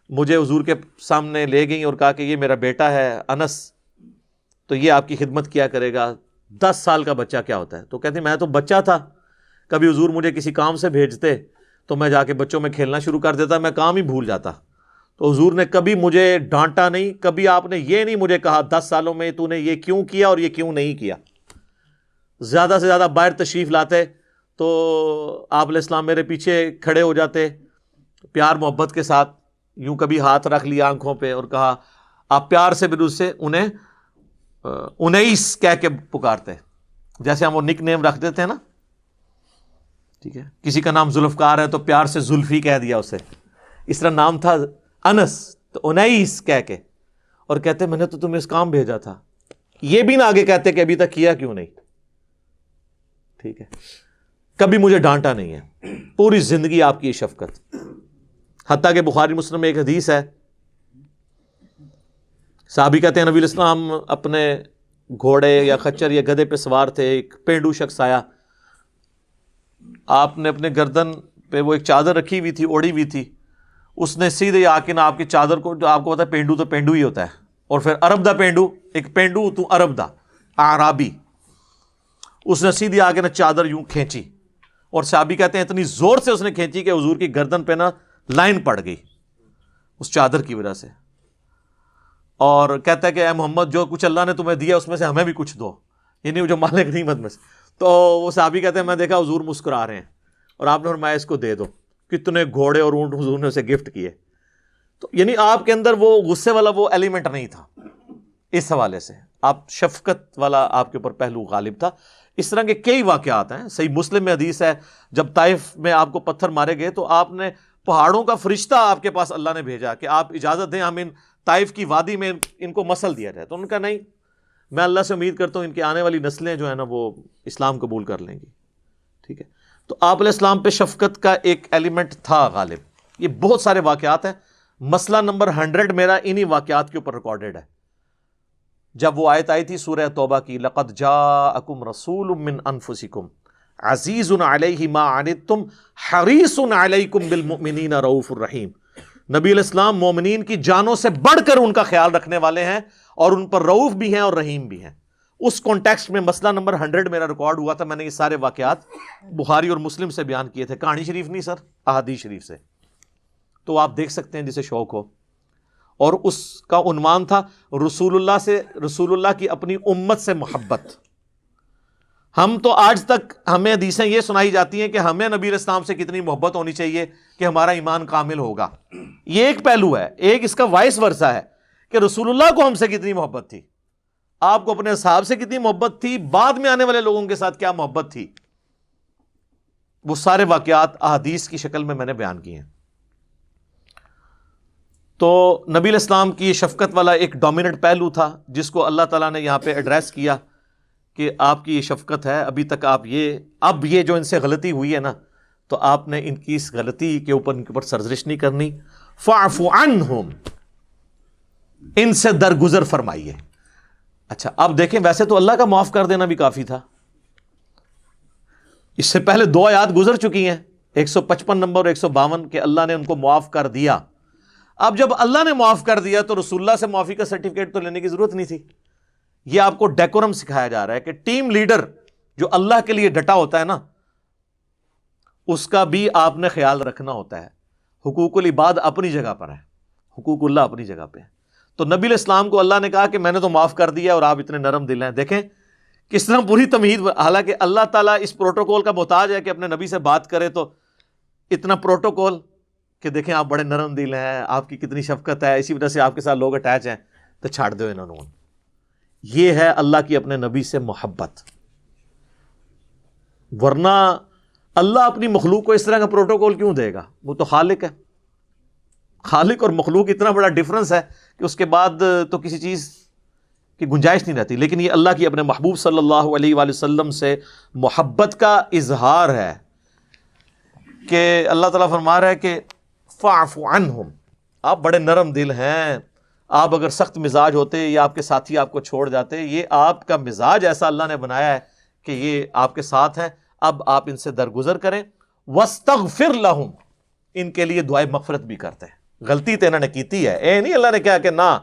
مجھے حضور کے سامنے لے گئیں اور کہا کہ یہ میرا بیٹا ہے انس، تو یہ آپ کی خدمت کیا کرے گا۔ 10 سال کا بچہ کیا ہوتا ہے؟ تو کہتے ہیں میں تو بچہ تھا، کبھی حضور مجھے کسی کام سے بھیجتے تو میں جا کے بچوں میں کھیلنا شروع کر دیتا، میں کام ہی بھول جاتا۔ تو حضور نے کبھی مجھے ڈانٹا نہیں، کبھی آپ نے یہ نہیں مجھے کہا 10 سالوں میں تو نے یہ کیوں کیا اور یہ کیوں نہیں کیا۔ زیادہ سے زیادہ باہر تشریف لاتے تو آپ علیہ السلام میرے پیچھے کھڑے ہو جاتے، پیار محبت کے ساتھ یوں کبھی ہاتھ رکھ لیا آنکھوں پہ اور کہا، آپ پیار سے بھی اس سے انہیں انیس کہہ کے پکارتے، جیسے ہم وہ نک نیم رکھ دیتے ہیں نا، ٹھیک ہے، کسی کا نام ذوالفقار ہے تو پیار سے زلفی کہہ دیا اسے، اس طرح نام تھا انس تو انیس کہہ کے، اور کہتے میں نے تو تمہیں اس کام بھیجا تھا، یہ بھی نہ آگے کہتے کہ ابھی تک کیا کیوں نہیں، ٹھیک ہے۔ کبھی مجھے ڈانٹا نہیں ہے، پوری زندگی آپ کی یہ شفقت۔ حتیٰ کہ بخاری مسلم میں ایک حدیث ہے، صحابی کہتے ہیں نبی علیہ السلام اپنے گھوڑے یا خچر یا گدھے پہ سوار تھے، ایک پینڈو شخص آیا، آپ نے اپنے گردن پہ وہ ایک چادر رکھی ہوئی تھی، اوڑی ہوئی تھی، اس نے سیدھے آ کے نا آپ کی چادر کو، جو آپ کو پتا ہے پینڈو تو پینڈو ہی ہوتا ہے، اور پھر عرب دا پینڈو، ایک پینڈو تو عرب دا اعرابی، اس نے سیدھی آ کے نا چادر یوں کھینچی، اور صحابی کہتے ہیں اتنی زور سے اس نے کھینچی کہ حضور کی گردن پہ نا لائن پڑ گئی اس چادر کی وجہ سے، اور کہتا ہے کہ اے محمد جو کچھ اللہ نے تمہیں دیا اس میں سے ہمیں بھی کچھ دو، یعنی جو مالک نعمت میں سے۔ تو وہ صحابی کہتے ہیں میں دیکھا حضور مسکرا رہے ہیں اور آپ نے فرمایا اس کو دے دو، کتنے گھوڑے اور اونٹ حضور نے اسے گفٹ کیے۔ تو یعنی آپ کے اندر وہ غصے والا وہ ایلیمنٹ نہیں تھا، اس حوالے سے آپ شفقت والا آپ کے اوپر پہلو غالب تھا۔ اس طرح کے کئی واقعات ہیں، صحیح مسلم میں حدیث ہے جب طائف میں آپ کو پتھر مارے گئے تو آپ نے پہاڑوں کا فرشتہ آپ کے پاس اللہ نے بھیجا کہ آپ اجازت دیں ہم ان طائف کی وادی میں ان کو مسل دیا جائے، تو ان کا نہیں، میں اللہ سے امید کرتا ہوں ان کی آنے والی نسلیں جو ہیں نا وہ اسلام قبول کر لیں گی، ٹھیک ہے۔ تو آپ علیہ السلام پہ شفقت کا ایک ایلیمنٹ تھا غالب۔ یہ بہت سارے واقعات ہیں، مسئلہ نمبر 100 میرا انہی واقعات کے اوپر ریکارڈڈ ہے۔ جب وہ آیت آئی تھی سورہ توبہ کی، لَقَدْ جَاءَكُمْ رَسُولٌ مِّنْ أَنفُسِكُمْ عَزِيزٌ عَلَيْهِ مَا عَنِتُّمْ حَرِيصٌ عَلَيْكُمْ بِالْمُؤْمِنِينَ رَءُوفٌ رَحِيمٌ۔ نبی علیہ السلام مومنین کی جانوں سے بڑھ کر ان کا خیال رکھنے والے ہیں اور ان پر رؤوف بھی ہیں اور رحیم بھی ہیں۔ اس کانٹیکسٹ میں مسئلہ نمبر 100 میرا ریکارڈ ہوا تھا، میں نے یہ سارے واقعات بخاری اور مسلم سے بیان کیے تھے، کہانی شریف نہیں سر، احادیث شریف سے، تو آپ دیکھ سکتے ہیں جسے شوق ہو۔ اور اس کا عنوان تھا رسول اللہ کی اپنی امت سے محبت۔ ہم تو آج تک ہمیں حدیثیں یہ سنائی جاتی ہیں کہ ہمیں نبی علیہ السلام سے کتنی محبت ہونی چاہیے کہ ہمارا ایمان کامل ہوگا، یہ ایک پہلو ہے۔ ایک اس کا وائس ورثہ ہے کہ رسول اللہ کو ہم سے کتنی محبت تھی، آپ کو اپنے اصحاب سے کتنی محبت تھی، بعد میں آنے والے لوگوں کے ساتھ کیا محبت تھی، وہ سارے واقعات احادیث کی شکل میں نے بیان کیے ہیں۔ تو نبی علیہ السلام کی شفقت والا ایک ڈومیننٹ پہلو تھا جس کو اللہ تعالیٰ نے یہاں پہ ایڈریس کیا کہ آپ کی یہ شفقت ہے، ابھی تک آپ اب یہ جو ان سے غلطی ہوئی ہے نا تو آپ نے ان کی اس غلطی کے اوپر ان کے اوپر سرزنش نہیں کرنی. فاعف عنہم، ان سے درگزر فرمائیے. اچھا اب دیکھیں، ویسے تو اللہ کا معاف کر دینا بھی کافی تھا. اس سے پہلے 2 آیات گزر چکی ہیں، 155 نمبر اور 152 کہ اللہ نے ان کو معاف کر دیا. اب جب اللہ نے معاف کر دیا تو رسول اللہ سے معافی کا سرٹیفکیٹ تو لینے کی ضرورت نہیں تھی. یہ آپ کو ڈیکورم سکھایا جا رہا ہے کہ ٹیم لیڈر جو اللہ کے لیے ڈٹا ہوتا ہے نا، اس کا بھی آپ نے خیال رکھنا ہوتا ہے. حقوق العباد اپنی جگہ پر ہے، حقوق اللہ اپنی جگہ پہ ہے. تو نبی علیہ السلام کو اللہ نے کہا کہ میں نے تو معاف کر دیا اور آپ اتنے نرم دل ہیں. دیکھیں کس طرح پوری تمہید، حالانکہ اللہ تعالیٰ اس پروٹوکول کا محتاج ہے کہ اپنے نبی سے بات کرے، تو اتنا پروٹوکول کہ دیکھیں آپ بڑے نرم دل ہیں، آپ کی کتنی شفقت ہے، اسی وجہ سے آپ کے ساتھ لوگ اٹیچ ہیں، تو چھاڑ دو انہوں نے. یہ ہے اللہ کی اپنے نبی سے محبت. ورنہ اللہ اپنی مخلوق کو اس طرح کا پروٹوکول کیوں دے گا؟ وہ تو خالق ہے. خالق اور مخلوق اتنا بڑا ڈفرنس ہے کہ اس کے بعد تو کسی چیز کی گنجائش نہیں رہتی. لیکن یہ اللہ کی اپنے محبوب صلی اللہ علیہ وآلہ وسلم سے محبت کا اظہار ہے کہ اللہ تعالیٰ فرما رہا ہے کہ فاعف عنہم، آپ بڑے نرم دل ہیں. آپ اگر سخت مزاج ہوتے یا آپ کے ساتھی آپ کو چھوڑ جاتے، یہ آپ کا مزاج ایسا اللہ نے بنایا ہے کہ یہ آپ کے ساتھ ہیں. اب آپ ان سے درگزر کریں. واستغفر لہم، ان کے لیے دعائے مغفرت بھی کرتے ہیں. غلطی تو انہوں نے کیتی ہے، اے نہیں اللہ نے کہا کہ نہ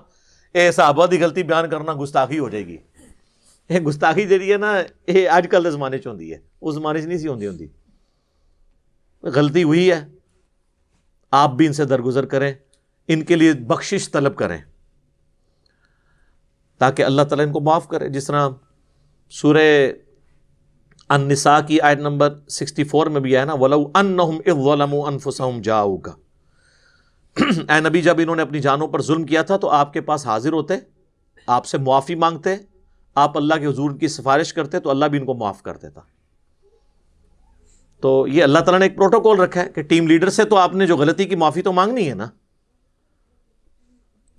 اے صحابہ دی غلطی بیان کرنا گستاخی ہو جائے گی. یہ گستاخی جہی ہے نا، یہ اج کل کے زمانے چ ہوندی ہے، اس زمانے چ نہیں سی ہوندی. غلطی ہوئی ہے، آپ بھی ان سے درگزر کریں، ان کے لیے بخشش طلب کریں تاکہ اللہ تعالیٰ ان کو معاف کرے. جس طرح سورہ النساء کی آیت نمبر 64 میں بھی ہے نا، وَلَوْ أَنَّهُمْ إِذْ ظَلَمُوا أَنفُسَهُمْ جَاءُوكَ. اے نبی جب انہوں نے اپنی جانوں پر ظلم کیا تھا تو آپ کے پاس حاضر ہوتے، آپ سے معافی مانگتے، آپ اللہ کے حضور کی سفارش کرتے تو اللہ بھی ان کو معاف کر دیتا. تو یہ اللہ تعالیٰ نے ایک پروٹوکول رکھا ہے کہ ٹیم لیڈر سے تو آپ نے جو غلطی کی معافی تو مانگنی ہے نا.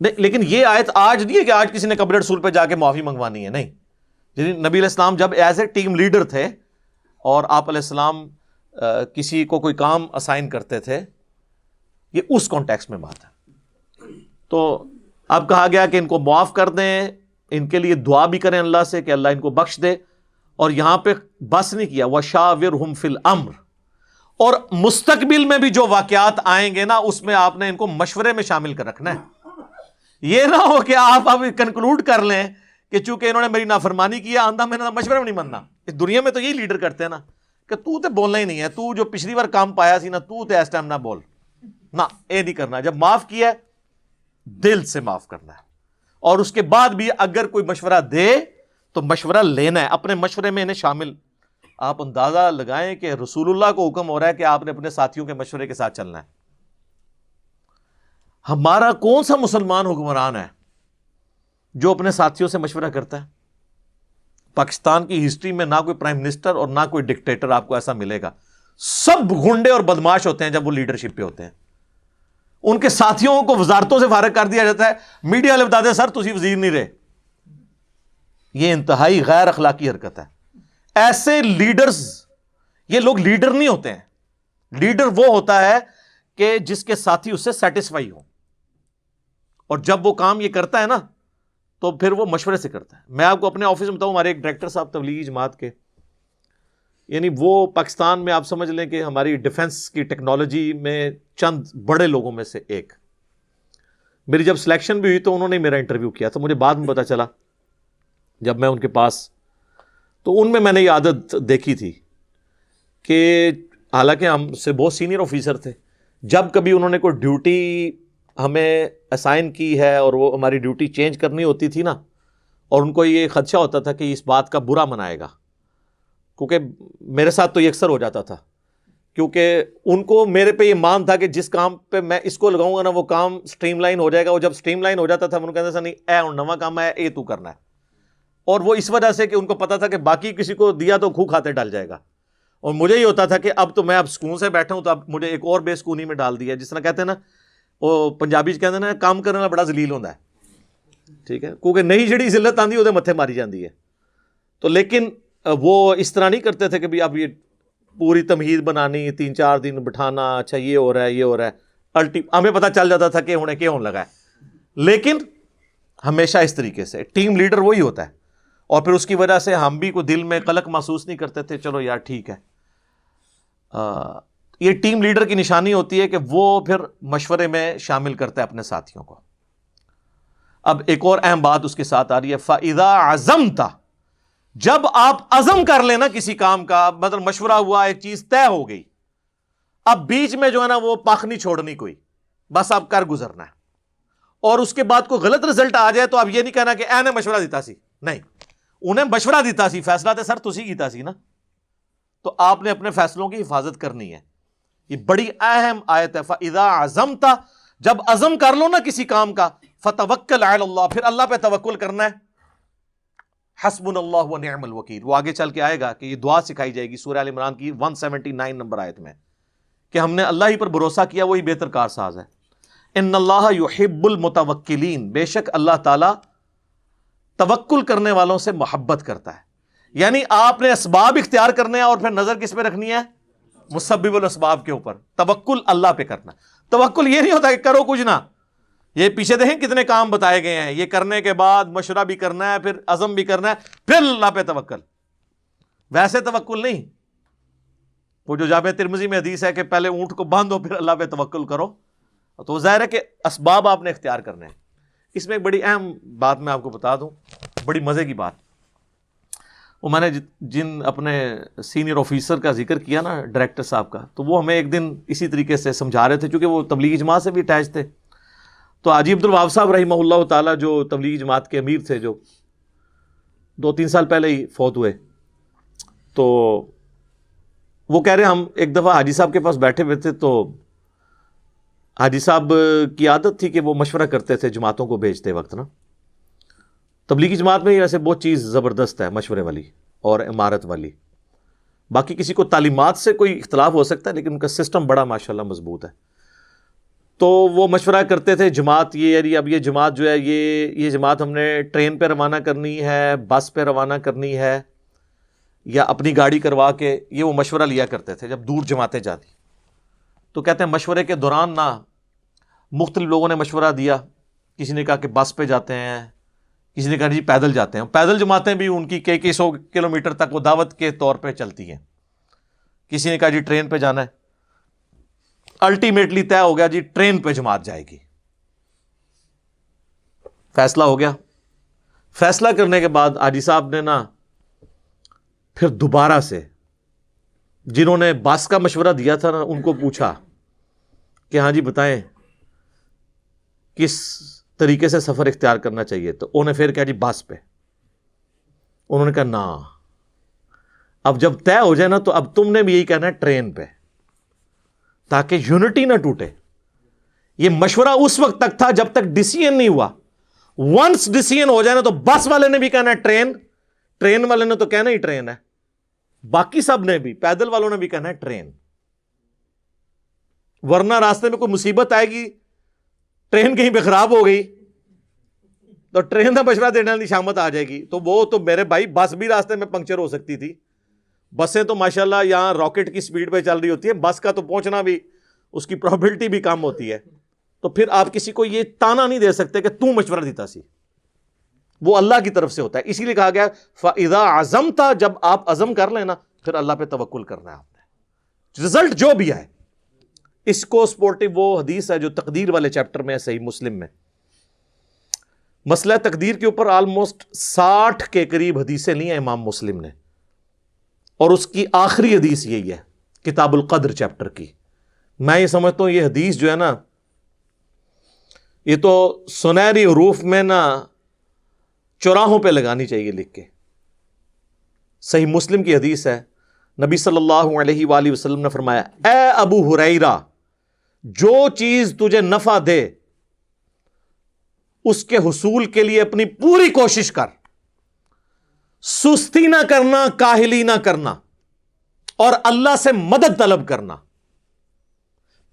نہیں، لیکن یہ آیت آج نہیں ہے کہ آج کسی نے قبر رسول پہ جا کے معافی منگوانی ہے. نہیں، نبی علیہ السلام جب ایز اے ٹیم لیڈر تھے اور آپ علیہ السلام کسی کو کوئی کام اسائن کرتے تھے، یہ اس کانٹیکس میں بات ہے. تو اب کہا گیا کہ ان کو معاف کر دیں، ان کے لیے دعا بھی کریں اللہ سے کہ اللہ ان کو بخش دے. اور یہاں پہ بس نہیں کیا وَشَاوِرْهُمْ فِي الْأَمْرِ، اور مستقبل میں بھی جو واقعات آئیں گے نا اس میں آپ نے ان کو مشورے میں شامل کر رکھنا ہے. یہ نہ ہو کہ آپ اب کنکلوڈ کر لیں کہ چونکہ انہوں نے میری نافرمانی کیا آندھا میں نے مشورے میں نہیں ماننا. اس دنیا میں تو یہی لیڈر کرتے ہیں نا کہ تو تے بولنا ہی نہیں ہے، تو جو پچھلی بار کام پایا سی نا تو تے اس ٹائم نہ بول. نہ، یہ نہیں کرنا. جب معاف کیا ہے دل سے معاف کرنا ہے، اور اس کے بعد بھی اگر کوئی مشورہ دے تو مشورہ لینا ہے، اپنے مشورے میں انہیں شامل. آپ اندازہ لگائیں کہ رسول اللہ کو حکم ہو رہا ہے کہ آپ نے اپنے ساتھیوں کے مشورے کے ساتھ چلنا ہے. ہمارا کون سا مسلمان حکمران ہے جو اپنے ساتھیوں سے مشورہ کرتا ہے؟ پاکستان کی ہسٹری میں نہ کوئی پرائم منسٹر اور نہ کوئی ڈکٹیٹر آپ کو ایسا ملے گا. سب گنڈے اور بدماش ہوتے ہیں جب وہ لیڈرشپ پہ ہوتے ہیں. ان کے ساتھیوں کو وزارتوں سے فارغ کر دیا جاتا ہے، میڈیا والے بتا دیں سر تسی وزیر نہیں رہے. یہ انتہائی غیر اخلاقی حرکت ہے. ایسے لیڈرز، یہ لوگ لیڈر نہیں ہوتے ہیں. لیڈر وہ ہوتا ہے کہ جس کے ساتھی اس سے سیٹسفائی ہو، اور جب وہ کام یہ کرتا ہے نا تو پھر وہ مشورے سے کرتا ہے. میں آپ کو اپنے آفس میں بتاؤں، ہمارے ایک ڈائریکٹر صاحب تبلیغی جماعت کے، یعنی وہ پاکستان میں آپ سمجھ لیں کہ ہماری ڈیفنس کی ٹیکنالوجی میں چند بڑے لوگوں میں سے ایک. میری جب سلیکشن بھی ہوئی تو انہوں نے میرا انٹرویو کیا، تو مجھے بعد میں پتا چلا جب میں ان کے پاس، تو ان میں نے یہ عادت دیکھی تھی کہ حالانکہ ہم سے بہت سینئر آفیسر تھے، جب کبھی انہوں نے کوئی ڈیوٹی ہمیں اسائن کی ہے اور وہ ہماری ڈیوٹی چینج کرنی ہوتی تھی نا، اور ان کو یہ خدشہ ہوتا تھا کہ اس بات کا برا منائے گا، کیونکہ میرے ساتھ تو یہ اکثر ہو جاتا تھا، کیونکہ ان کو میرے پہ یہ مان تھا کہ جس کام پہ میں اس کو لگاؤں گا نا وہ کام سٹریم لائن ہو جائے گا. وہ جب سٹریم لائن ہو جاتا تھا انہوں کہتے تھا نہیں اے ہن نواں کام ہے، اے تو کرنا ہے. اور وہ اس وجہ سے کہ ان کو پتا تھا کہ باقی کسی کو دیا تو کھو کھاتے ڈال جائے گا، اور مجھے یہ ہوتا تھا کہ اب تو میں اب سکون سے بیٹھا ہوں، تو اب مجھے ایک اور بے سکونی میں ڈال دیا. جس طرح کہتے ہیں نا، وہ پنجابی کہتے ہیں نا، کام کرنے والا بڑا ذلیل ہوتا ہے، ٹھیک ہے، کیونکہ نئی جڑی ذلت آندی وہ متھے ماری جاندی ہے. تو لیکن وہ اس طرح نہیں کرتے تھے کہ بھی اب یہ پوری تمہید بنانی، 3-4 دن بٹھانا، اچھا یہ ہو رہا ہے یہ ہو رہا ہے، ہمیں پتہ چل جاتا تھا کہ انہیں کیا ہونے لگا ہے. لیکن ہمیشہ اس طریقے سے ٹیم لیڈر وہی ہوتا ہے، اور پھر اس کی وجہ سے ہم بھی کوئی دل میں قلق محسوس نہیں کرتے تھے، چلو یار ٹھیک ہے. یہ ٹیم لیڈر کی نشانی ہوتی ہے کہ وہ پھر مشورے میں شامل کرتا ہے اپنے ساتھیوں کو. اب ایک اور اہم بات اس کے ساتھ آ رہی ہے، فَإِذَا عَزَمْتَ، جب آپ عزم کر لینا کسی کام کا، مطلب مشورہ ہوا، ایک چیز طے ہو گئی، اب بیچ میں جو ہے نا وہ پاک نہیں چھوڑنی کوئی، بس آپ کر گزرنا ہے. اور اس کے بعد کوئی غلط رزلٹ آ جائے تو اب یہ نہیں کہنا کہ اے نے مشورہ دیتا سی، نہیں، انہیں مشورہ دیتا سی، فیصلہ تے سر تسی کیتا سی نا، تو آپ نے اپنے فیصلوں کی حفاظت کرنی ہے. یہ بڑی اہم آیت ہے. فَإِذَا عَزَمْتَ، جب عزم کر لو نا کسی کام کا، فَتَوَكَّلْ عَلَى اللَّهِ، پھر اللہ پہ توکل کرنا ہے. حسبنا اللہ ونعم الوکیل، وہ آگے چل کے آئے گا کہ یہ دعا سکھائی جائے گی سورہ ال عمران کی 179 نمبر آیت میں، کہ ہم نے اللہ ہی پر بھروسہ کیا، وہی بہتر کارساز ہے. ان اللہ یحب المتوکلین، بے شک اللہ تعالی توکل کرنے والوں سے محبت کرتا ہے. یعنی آپ نے اسباب اختیار کرنے ہیں اور پھر نظر کس پہ رکھنی ہے؟ مسبب الاسباب کے اوپر. توکل اللہ پہ کرنا. توکل یہ نہیں ہوتا کہ کرو کچھ نہ، یہ پیچھے دیکھیں کتنے کام بتائے گئے ہیں، یہ کرنے کے بعد مشورہ بھی کرنا ہے، پھر عزم بھی کرنا ہے، پھر اللہ پہ توکل. ویسے توکل نہیں، وہ جو جامع ترمذی میں حدیث ہے کہ پہلے اونٹ کو باندھو پھر اللہ پہ توکل کرو، تو ظاہر ہے کہ اسباب آپ نے اختیار کرنے ہیں. اس میں ایک بڑی اہم بات میں آپ کو بتا دوں، بڑی مزے کی بات. وہ میں نے جن اپنے سینئر آفیسر کا ذکر کیا نا، ڈائریکٹر صاحب کا، تو وہ ہمیں ایک دن اسی طریقے سے سمجھا رہے تھے، چونکہ وہ تبلیغی جماعت سے بھی اٹیچ تھے. تو حاجی عبدالوہاب صاحب رحمہ اللہ تعالیٰ جو تبلیغی جماعت کے امیر تھے، جو 2-3 سال پہلے ہی فوت ہوئے، تو وہ کہہ رہے ہم ایک دفعہ حاجی صاحب کے پاس بیٹھے ہوئے تھے، تو حاجی صاحب کی عادت تھی کہ وہ مشورہ کرتے تھے جماعتوں کو بھیجتے وقت نا. تبلیغی جماعت میں ویسے بہت چیز زبردست ہے مشورے والی اور امارت والی. باقی کسی کو تعلیمات سے کوئی اختلاف ہو سکتا ہے، لیکن ان کا سسٹم بڑا ماشاءاللہ مضبوط ہے. تو وہ مشورہ کرتے تھے جماعت، یہ یعنی اب یہ جماعت جو ہے یہ جماعت ہم نے ٹرین پہ روانہ کرنی ہے، بس پہ روانہ کرنی ہے، یا اپنی گاڑی کروا کے، یہ وہ مشورہ لیا کرتے تھے جب دور جماعتیں جاتی. تو کہتے ہیں مشورے کے دوران نا مختلف لوگوں نے مشورہ دیا. کسی نے کہا کہ بس پہ جاتے ہیں، کسی نے کہا جی پیدل جاتے ہیں. پیدل جماعتیں بھی ان کی کئی 100 کلومیٹر تک وہ دعوت کے طور پہ چلتی ہیں. کسی نے کہا جی ٹرین پہ جانا ہے. الٹیمیٹلی طے ہو گیا جی ٹرین پہ جماعت جائے گی. فیصلہ ہو گیا. فیصلہ کرنے کے بعد حاجی صاحب نے نا پھر دوبارہ سے جنہوں نے بس کا مشورہ دیا تھا نا ان کو پوچھا کہ ہاں جی بتائیں کس طریقے سے سفر اختیار کرنا چاہیے. تو انہوں نے پھر کہا جی بس پہ. انہوں نے کہا نا، اب جب طے ہو جائے نا تو اب تم نے بھی یہی کہنا ہے ٹرین پہ، تاکہ یونٹی نہ ٹوٹے. یہ مشورہ اس وقت تک تھا جب تک ڈیسیژن نہیں ہوا. ونس ڈیسیژن ہو جائے نا تو بس والے نے بھی کہنا ہے ٹرین، ٹرین والے نے تو کہنا ہی ٹرین ہے، باقی سب نے بھی، پیدل والوں نے بھی کہنا ہے ٹرین. ورنہ راستے میں کوئی مصیبت آئے گی، ٹرین کہیں پہ خراب ہو گئی تو ٹرین کا مشورہ دینے والی شامت آ جائے گی. تو وہ تو میرے بھائی بس بھی راستے میں پنکچر ہو سکتی تھی. بسیں تو ماشاءاللہ یہاں راکٹ کی سپیڈ پہ چل رہی ہوتی ہے، بس کا تو پہنچنا بھی اس کی پروبیبلٹی بھی کم ہوتی ہے. تو پھر آپ کسی کو یہ تانا نہیں دے سکتے کہ تو مشورہ دیتا سی، وہ اللہ کی طرف سے ہوتا ہے. اسی لیے کہا گیا فَإِذَا عَزَمْتَ، جب آپ عزم کر لینا پھر اللہ پہ توکل کرنا ہے آپ نے، رزلٹ جو بھی آئے. اس کو سپورٹو وہ حدیث ہے جو تقدیر والے چیپٹر میں ہے صحیح مسلم میں. مسئلہ تقدیر کے اوپر آلموسٹ 60 کے قریب حدیثیں لی ہیں امام مسلم نے، اور اس کی آخری حدیث یہی ہے کتاب القدر چیپٹر کی. میں یہ سمجھتا ہوں یہ حدیث جو ہے نا، یہ تو سنہری حروف میں نا چوراہوں پہ لگانی چاہیے لکھ کے. صحیح مسلم کی حدیث ہے، نبی صلی اللہ علیہ وآلہ وسلم نے فرمایا، اے ابو ہریرہ، جو چیز تجھے نفع دے اس کے حصول کے لیے اپنی پوری کوشش کر، سستی نہ کرنا، کاہلی نہ کرنا، اور اللہ سے مدد طلب کرنا.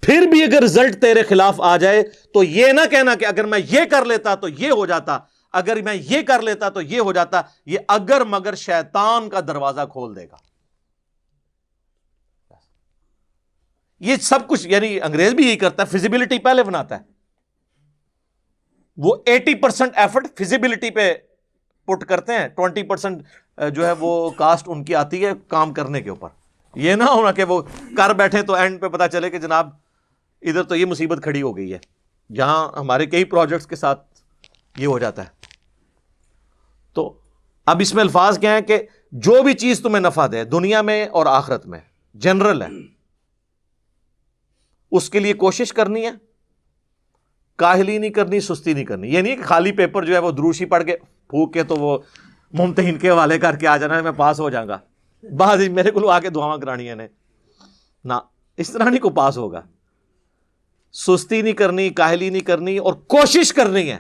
پھر بھی اگر رزلٹ تیرے خلاف آ جائے تو یہ نہ کہنا کہ اگر میں یہ کر لیتا تو یہ ہو جاتا، اگر میں یہ کر لیتا تو یہ ہو جاتا. یہ اگر مگر شیطان کا دروازہ کھول دے گا. یہ سب کچھ یعنی انگریز بھی یہی کرتا ہے، فیزیبلٹی پہلے بناتا ہے، وہ 80% ایفرٹ فیزیبلٹی پہ پٹ کرتے ہیں، 20% جو ہے وہ کاسٹ ان کی آتی ہے کام کرنے کے اوپر. یہ نہ ہونا کہ وہ کر بیٹھے تو اینڈ پہ پتا چلے کہ جناب ادھر تو یہ مصیبت کھڑی ہو گئی ہے. جہاں ہمارے کئی پروجیکٹس کے ساتھ یہ ہو جاتا ہے. تو اب اس میں الفاظ کیا ہیں کہ جو بھی چیز تمہیں نفع دے دنیا میں اور آخرت میں، جنرل ہے، اس کے لیے کوشش کرنی ہے، کاہلی نہیں کرنی، سستی نہیں کرنی. یہ نہیں کہ خالی پیپر جو ہے وہ دروشی پڑھ کے پھونک کے تو وہ ممتحن کے حوالے کر کے آ جانا ہے میں پاس ہو جاؤں گا. بعض میرے کو آ کے دعاواں کرانی نے نہ، اس طرح نہیں کو پاس ہوگا. سستی نہیں کرنی، کاہلی نہیں کرنی، اور کوشش کرنی ہے،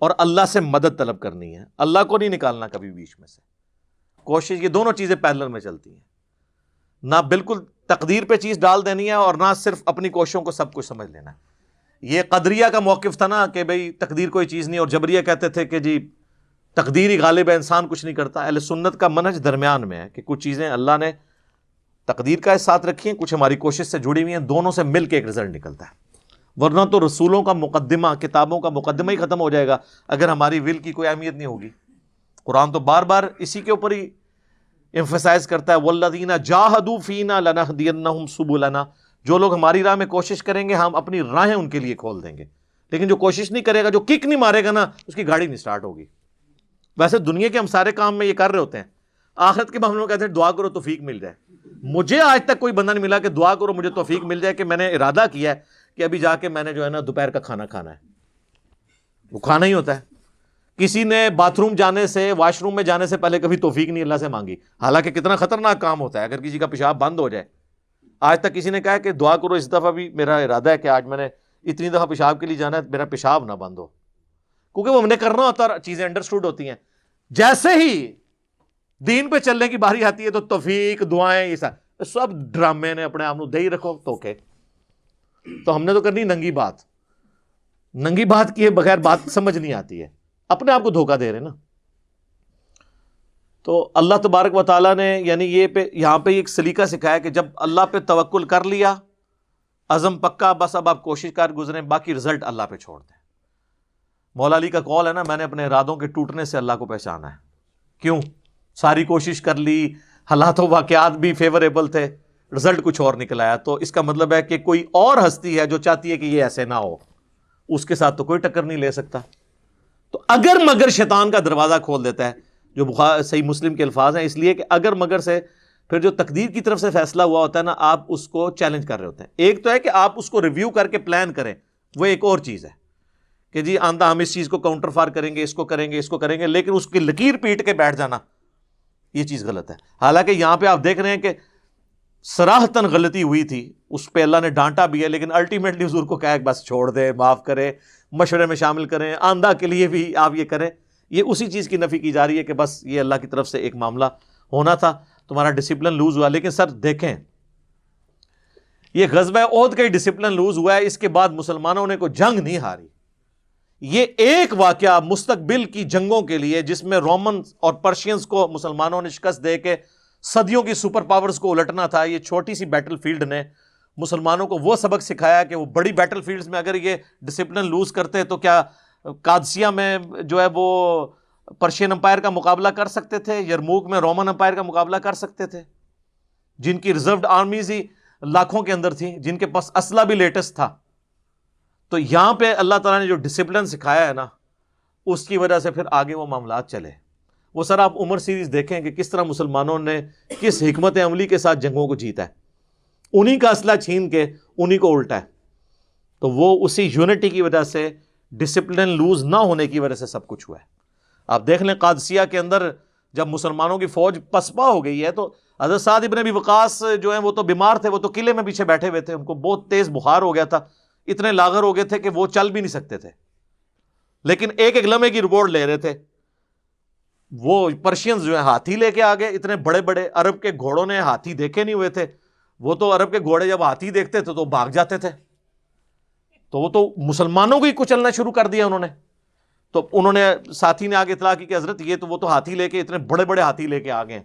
اور اللہ سے مدد طلب کرنی ہے. اللہ کو نہیں نکالنا کبھی بیچ میں سے. کوشش، یہ دونوں چیزیں پیرلل میں چلتی ہیں. نہ بالکل تقدیر پہ چیز ڈال دینی ہے، اور نہ صرف اپنی کوششوں کو سب کچھ سمجھ لینا ہے. یہ قدریہ کا موقف تھا نا کہ بھئی تقدیر کوئی چیز نہیں، اور جبریہ کہتے تھے کہ جی تقدیر ہی غالب ہے، انسان کچھ نہیں کرتا. اہل سنت کا منہج درمیان میں ہے کہ کچھ چیزیں اللہ نے تقدیر کا ساتھ رکھی ہیں، کچھ ہماری کوشش سے جڑی ہوئی ہیں، دونوں سے مل کے ایک رزلٹ نکلتا ہے. ورنہ تو رسولوں کا مقدمہ، کتابوں کا مقدمہ ہی ختم ہو جائے گا اگر ہماری ول کی کوئی اہمیت نہیں ہوگی. قرآن تو بار بار اسی کے اوپر ہی ایمفسائز کرتا ہے، والذین جاہدوا فینا لنہدینہم سبلنا. جو لوگ ہماری راہ میں کوشش کریں گے ہم اپنی راہیں ان کے لیے کھول دیں گے. لیکن جو کوشش نہیں کرے گا، جو کک نہیں مارے گا نا، اس کی گاڑی نہیں سٹارٹ ہوگی. ویسے دنیا کے ہم سارے کام میں یہ کر رہے ہوتے ہیں، آخرت کے معاملے میں کہتے ہیں دعا کرو توفیق مل جائے. مجھے آج تک کوئی بندہ نہیں ملا کہ دعا کرو مجھے توفیق مل جائے کہ میں نے ارادہ کیا ہے کہ ابھی جا کے میں نے جو ہے نا دوپہر کا کھانا کھانا ہے. وہ کھانا ہی ہوتا ہے. کسی نے باتھ روم جانے سے، واش روم میں جانے سے پہلے کبھی توفیق نہیں اللہ سے مانگی، حالانکہ کتنا خطرناک کام ہوتا ہے اگر کسی کا پیشاب بند ہو جائے. آج تک کسی نے کہا کہ دعا کرو اس دفعہ بھی میرا ارادہ ہے کہ آج میں نے اتنی دفعہ پیشاب کے لیے جانا ہے، میرا پیشاب نہ بند ہو. کیونکہ وہ ہم نے کرنا ہوتا ہے، چیزیں انڈرسٹوڈ ہوتی ہیں. جیسے ہی دین پہ چلنے کی باری آتی ہے تو توفیق، دعائیں، یہ سب ڈرامے نے اپنے آپ کو دے ہی رکھو توکے. تو ہم نے تو کرنی ننگی بات. ننگی بات کی بغیر بات سمجھ نہیں آتی ہے، اپنے آپ کو دھوکہ دے رہے نا. تو اللہ تبارک و تعالیٰ نے یعنی یہاں پہ ایک سلیقہ سکھایا کہ جب اللہ پہ توکل کر لیا، عزم پکا، بس اب آپ کوشش کر گزریں، باقی رزلٹ اللہ پہ چھوڑ دیں. مولا علی کا قول ہے نا، میں نے اپنے ارادوں کے ٹوٹنے سے اللہ کو پہچانا ہے. کیوں؟ ساری کوشش کر لی، حالات و واقعات بھی فیوریبل تھے، رزلٹ کچھ اور نکل آیا. تو اس کا مطلب ہے کہ کوئی اور ہستی ہے جو چاہتی ہے کہ یہ ایسے نہ ہو، اس کے ساتھ تو کوئی ٹکر نہیں لے سکتا. تو اگر مگر شیطان کا دروازہ کھول دیتا ہے، جو صحیح مسلم کے الفاظ ہیں، اس لیے کہ اگر مگر سے پھر جو تقدیر کی طرف سے فیصلہ ہوا ہوتا ہے نا، آپ اس کو چیلنج کر رہے ہوتے ہیں. ایک تو ہے کہ آپ اس کو ریویو کر کے پلان کریں، وہ ایک اور چیز ہے کہ جی آندہ ہم اس چیز کو کاؤنٹر فار کریں گے، اس کو کریں گے، اس کو کریں گے، لیکن اس کی لکیر پیٹ کے بیٹھ جانا، یہ چیز غلط ہے. حالانکہ یہاں پہ آپ دیکھ رہے ہیں کہ صراحتاً غلطی ہوئی تھی، اس پہ اللہ نے ڈانٹا بھی ہے، لیکن الٹیمیٹلی حضور کو کہا کہ بس چھوڑ دے، معاف کرے، مشورے میں شامل کریں، آندہ کے لیے بھی آپ یہ کریں. یہ اسی چیز کی نفی کی جا رہی ہے کہ بس یہ اللہ کی طرف سے ایک معاملہ ہونا تھا، تمہارا ڈسپلن لوز ہوا. لیکن سر دیکھیں، یہ غزوہ احد کا ہی ڈسپلن لوز ہوا ہے، اس کے بعد مسلمانوں نے کوئی جنگ نہیں ہاری. یہ ایک واقعہ مستقبل کی جنگوں کے لیے، جس میں رومنز اور پرشینز کو مسلمانوں نے شکست دے کے صدیوں کی سپر پاورز کو الٹنا تھا، یہ چھوٹی سی بیٹل فیلڈ نے مسلمانوں کو وہ سبق سکھایا کہ وہ بڑی بیٹل فیلڈز میں اگر یہ ڈسپلن لوز کرتے تو کیا قادسیہ میں جو ہے وہ پرشین امپائر کا مقابلہ کر سکتے تھے، یرموک میں رومن امپائر کا مقابلہ کر سکتے تھے، جن کی ریزروڈ آرمیز ہی لاکھوں کے اندر تھیں، جن کے پاس اسلحہ بھی لیٹسٹ تھا. تو یہاں پہ اللہ تعالیٰ نے جو ڈسپلن سکھایا ہے نا، اس کی وجہ سے پھر آگے وہ معاملات چلے. وہ سر آپ عمر سیریز دیکھیں کہ کس طرح مسلمانوں نے کس حکمت عملی کے ساتھ جنگوں کو جیتا ہے، انہی کا اسلحہ چھین کے انہی کو الٹا ہے. تو وہ اسی یونٹی کی وجہ سے، ڈسپلن لوز نہ ہونے کی وجہ سے سب کچھ ہوا ہے. آپ دیکھ لیں قادسیہ کے اندر جب مسلمانوں کی فوج پسپا ہو گئی ہے تو حضرت سعد ابن ابی وقاص جو ہیں وہ تو بیمار تھے، وہ تو قلعے میں پیچھے بیٹھے ہوئے تھے، ان کو بہت تیز بخار ہو گیا تھا، اتنے لاغر ہو گئے تھے کہ وہ چل بھی نہیں سکتے تھے، لیکن ایک ایک لمحے کی رپورٹ لے رہے تھے. وہ پرشینز جو ہیں ہاتھی لے کے آ گئے، اتنے بڑے بڑے عرب کے گھوڑوں نے ہاتھی دیکھے نہیں ہوئے تھے. وہ تو عرب کے گھوڑے جب ہاتھی دیکھتے تھے تو بھاگ جاتے تھے. تو وہ تو مسلمانوں کو ہی کچلنا شروع کر دیا انہوں نے. تو انہوں نے ساتھی نے آگے اطلاع کی کہ حضرت یہ تو وہ تو ہاتھی لے کے اتنے بڑے بڑے ہاتھی لے کے آ گئے.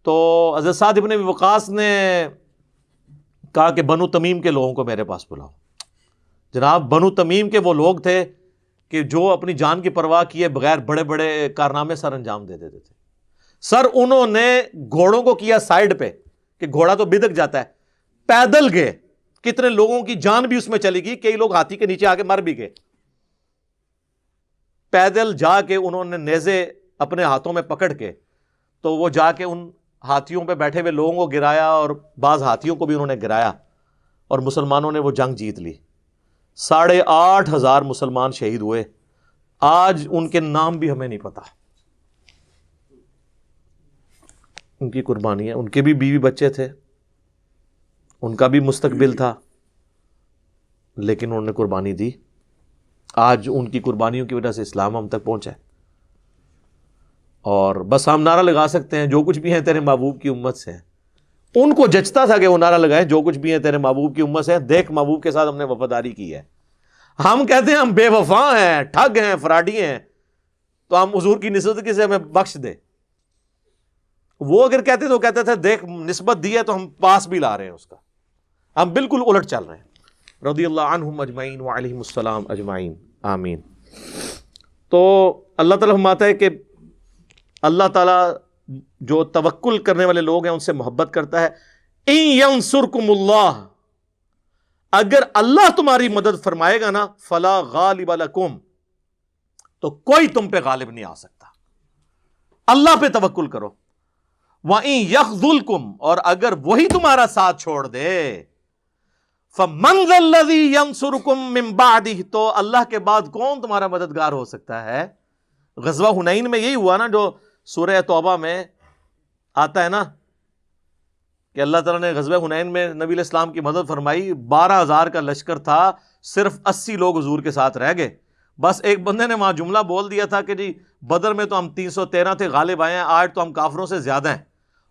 تو حضرت سعد ابن وقاص نے کہا کہ بنو تمیم کے لوگوں کو میرے پاس بلاؤ. جناب بنو تمیم کے وہ لوگ تھے کہ جو اپنی جان کی پرواہ کیے بغیر بڑے بڑے کارنامے سر انجام دے دیتے تھے. سر انہوں نے گھوڑوں کو کیا سائیڈ پہ کہ گھوڑا تو بدک جاتا ہے, پیدل گئے, کتنے لوگوں کی جان بھی اس میں چلی گئی, کئی لوگ ہاتھی کے نیچے آ کے مر بھی گئے. پیدل جا کے انہوں نے نیزے اپنے ہاتھوں میں پکڑ کے تو وہ جا کے ان ہاتھیوں پہ بیٹھے ہوئے لوگوں کو گرایا, اور بعض ہاتھیوں کو بھی انہوں نے گرایا, اور مسلمانوں نے وہ جنگ جیت لی. 8,500 مسلمان شہید ہوئے. آج ان کے نام بھی ہمیں نہیں پتا. ان کی قربانی ہے, ان کے بھی بیوی بچے تھے, ان کا بھی مستقبل تھا, لیکن انہوں نے قربانی دی. آج ان کی قربانیوں کی وجہ سے اسلام ہم تک پہنچا ہے. اور بس ہم نعرہ لگا سکتے ہیں جو کچھ بھی ہیں تیرے محبوب کی امت سے ہیں. ان کو جچتا تھا کہ وہ نعرہ لگائیں جو کچھ بھی ہیں تیرے محبوب کی امت سے ہیں. دیکھ محبوب کے ساتھ ہم نے وفاداری کی ہے. ہم کہتے ہیں ہم بے وفا ہیں, ٹھگ ہیں, فراڈی ہیں, تو ہم حضور کی نسبت سے ہمیں بخش دے. وہ اگر کہتے تو کہتے تھے دیکھ نسبت دی ہے تو ہم پاس بھی لا رہے ہیں اس کا. ہم بالکل الٹ چل رہے ہیں. رضی اللہ عنہم اجمعین وعلیہم السلام اجمعین آمین. تو اللہ تعالیٰ فرماتا ہے کہ اللہ تعالیٰ جو توکل کرنے والے لوگ ہیں ان سے محبت کرتا ہے. ان ینصرکم اللہ, اگر اللہ تمہاری مدد فرمائے گا نا, فلا غالب لکم, تو کوئی تم پہ غالب نہیں آ سکتا. اللہ پہ توکل کرو. وَإِن يَخْذُلْكُمْ, اور اگر وہی تمہارا ساتھ چھوڑ دے, فَمَنْ ذَا الَّذِي يَنْصُرُكُمْ مِنْ بَعْدِهِ, تو اللہ کے بعد کون تمہارا مددگار ہو سکتا ہے. غزوہ حنین میں یہی ہوا نا, جو سورہ توبہ میں آتا ہے نا کہ اللہ تعالیٰ نے غزوہ حنین میں نبی علیہ السلام کی مدد فرمائی. 12,000 کا لشکر تھا, صرف 80 لوگ حضور کے ساتھ رہ گئے. بس ایک بندے نے وہاں جملہ بول دیا تھا کہ جی بدر میں تو ہم 313 تھے, غالب آئے ہیں, آج تو ہم کافروں سے زیادہ ہیں.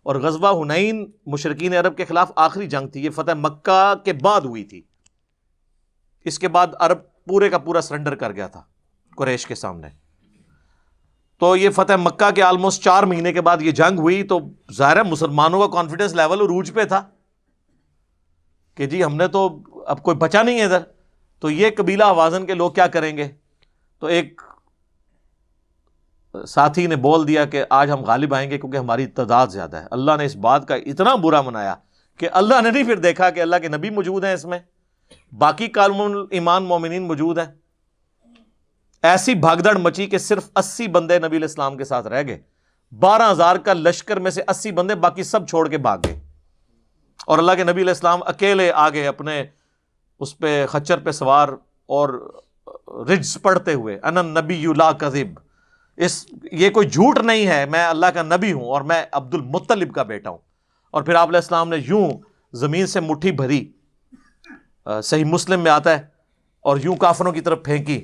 اور غزوہ حنین مشرکین عرب کے خلاف آخری جنگ تھی, یہ فتح مکہ کے بعد ہوئی تھی. اس کے بعد عرب پورے کا پورا سرنڈر کر گیا تھا قریش کے سامنے. تو یہ فتح مکہ کے آلموسٹ 4 مہینے کے بعد یہ جنگ ہوئی. تو ظاہر ہے مسلمانوں کا کانفیڈنس لیول عروج پہ تھا کہ جی ہم نے تو اب کوئی بچا نہیں ہے ادھر. تو یہ قبیلہ حوازن کے لوگ کیا کریں گے. تو ایک ساتھی نے بول دیا کہ آج ہم غالب آئیں گے کیونکہ ہماری تعداد زیادہ ہے. اللہ نے اس بات کا اتنا برا منایا کہ اللہ نے نہیں پھر دیکھا کہ اللہ کے نبی موجود ہیں اس میں, باقی کالم ایمان مومنین موجود ہیں. ایسی بھاگدڑ مچی کہ صرف 80 بندے نبی علیہ السلام کے ساتھ رہ گئے. 12,000 کا لشکر میں سے 80 بندے, باقی سب چھوڑ کے بھاگ گئے. اور اللہ کے نبی علیہ السلام اکیلے آگے اپنے اس پہ خچر پہ سوار اور رجز پڑھتے ہوئے, انا النبی لا کذب, یہ کوئی جھوٹ نہیں ہے, میں اللہ کا نبی ہوں اور میں عبد المطلب کا بیٹا ہوں. اور پھر آپ علیہ السلام نے یوں زمین سے مٹھی بھری, صحیح مسلم میں آتا ہے, اور یوں کافروں کی طرف پھینکی.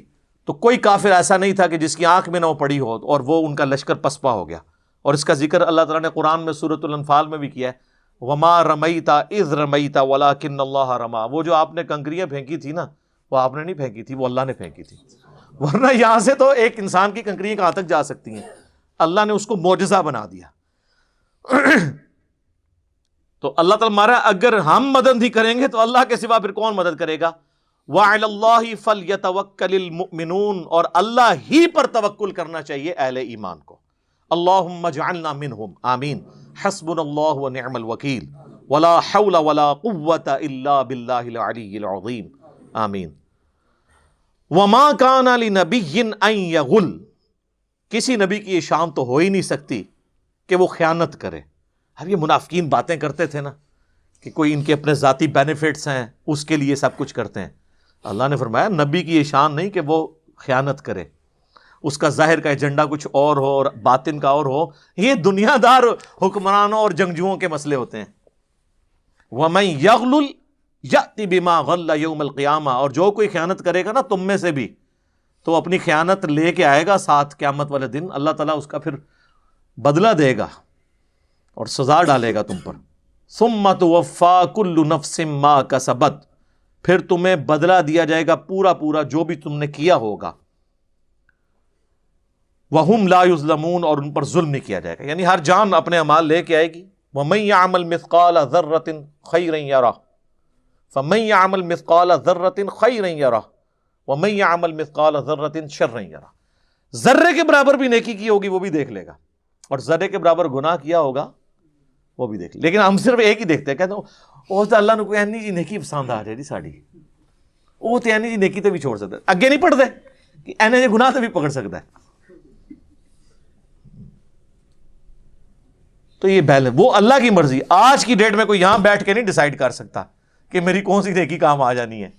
تو کوئی کافر ایسا نہیں تھا کہ جس کی آنکھ میں نہ وہ پڑی ہو, اور وہ ان کا لشکر پسپا ہو گیا. اور اس کا ذکر اللہ تعالیٰ نے قرآن میں سورۃ الانفال میں بھی کیا ہے, وما رمیتا اذ رمیتا ولکن اللہ رما. وہ جو آپ نے کنکریاں پھینکی تھی نا, وہ آپ نے نہیں پھینکی تھی, وہ اللہ نے پھینکی تھی. ورنہ یہاں سے تو ایک انسان کی کنکریاں کہاں تک جا سکتی ہیں, اللہ نے اس کو معجزہ بنا دیا. تو اللہ تعالیٰ ہمارا اگر ہم مدد نہیں کریں گے تو اللہ کے سوا پھر کون مدد کرے گا. وَعَلَى اللَّهِ فَلْيَتَوَكَّلِ الْمُؤْمِنُونَ, اور اللہ ہی پر توکل کرنا چاہیے اہل ایمان کو. اللہم اجعلنا منہم آمین. حسبنا اللہ ونعم الوکیل ولا حول ولا قوة الا باللہ العلی العظیم آمین. وما کان لنبی ان یغل, کسی نبی کی یہ شان تو ہو ہی نہیں سکتی کہ وہ خیانت کرے. اب یہ منافقین باتیں کرتے تھے نا کہ کوئی ان کے اپنے ذاتی بینیفٹس ہیں اس کے لیے سب کچھ کرتے ہیں. اللہ نے فرمایا نبی کی یہ شان نہیں کہ وہ خیانت کرے, اس کا ظاہر کا ایجنڈا کچھ اور ہو اور باطن کا اور ہو. یہ دنیا دار حکمرانوں اور جنگجوؤں کے مسئلے ہوتے ہیں. وَمَن يَغْلُلْ يَأْتِ بِمَا غَلَّ يَوْمَ الْقِيَامَةِ, اور جو کوئی خیانت کرے گا نا تم میں سے بھی, تو اپنی خیانت لے کے آئے گا ساتھ قیامت والے دن. اللہ تعالیٰ اس کا پھر بدلہ دے گا اور سزا ڈالے گا تم پر. ثُمَّ تُوَفَّىٰ كُلُّ نَفْسٍ مَا كَسَبَتْ, پھر تمہیں بدلہ دیا جائے گا پورا پورا جو بھی تم نے کیا ہوگا. وَهُمْ لَا يُظْلَمُونَ, اور ان پر ظلم نہیں کیا جائے گا. یعنی ہر جان اپنے اعمال لے کے آئے گی, وَمَن يَعْمَلْ مِثْقَالَ ذَرَّةٍ خَيْرًا يَرَهُ فَمَن يَعْمَلْ مِثْقَالَ ذَرَّةٍ خَيْرًا يَرَهُ وَمَن يَعْمَلْ مِثْقَالَ ذَرَّةٍ شَرًّا يَرَهُ. ذرے کے برابر بھی نیکی کی ہوگی وہ بھی دیکھ لے گا، اور ذرے کے برابر گناہ کیا ہوگا وہ بھی دیکھ لے. لیکن ہم صرف ایک ہی دیکھتے ہیں، کہتے ہیں وہ تو اللہ نے کوئی اینی جی نیکی پسند آ جائے جی ساڑی، وہ تو اینی جی نیکی تے بھی چھوڑ سکتا ہے، اگے نہیں پڑھ دے کہ اینے جی گناہ تے بھی پکڑ سکتا ہے. تو یہ بیلنس وہ اللہ کی مرضی. آج کی ڈیٹ میں کوئی یہاں بیٹھ کے نہیں ڈیسائیڈ کر سکتا کہ میری کون سی نیکی کام آ جانی ہے.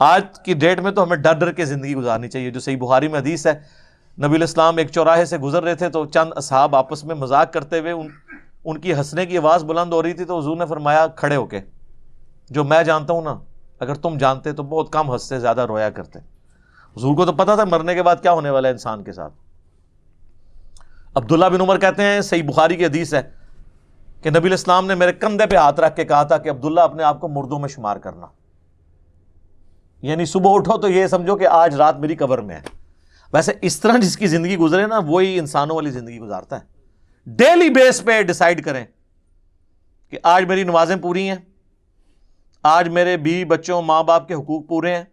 آج کی ڈیٹ میں تو ہمیں ڈر ڈر کے زندگی گزارنی چاہیے. جو صحیح بخاری میں حدیث ہے، نبی علیہ السلام ایک چوراہے سے گزر رہے تھے تو چند اصحاب آپس میں مذاق کرتے ہوئے ان کی ہنسنے کی آواز بلند ہو رہی تھی، تو حضور نے فرمایا کھڑے ہو کے، جو میں جانتا ہوں نا، اگر تم جانتے تو بہت کم ہنستے، زیادہ رویا کرتے. حضور کو تو پتا تھا مرنے کے بعد کیا ہونے والا ہے انسان کے ساتھ. عبداللہ بن عمر کہتے ہیں، صحیح بخاری کی حدیث ہے، کہ نبی علیہ السلام نے میرے کندھے پہ ہاتھ رکھ کے کہا تھا کہ عبداللہ اپنے آپ کو مردوں میں شمار کرنا، یعنی صبح اٹھو تو یہ سمجھو کہ آج رات میری قبر میں ہے. ویسے اس طرح جس کی زندگی گزرے نا وہی انسانوں والی زندگی گزارتا ہے. ڈیلی بیس پہ ڈیسائیڈ کریں کہ آج میری نمازیں پوری ہیں، آج میرے بیوی بچوں ماں باپ کے حقوق پورے ہیں،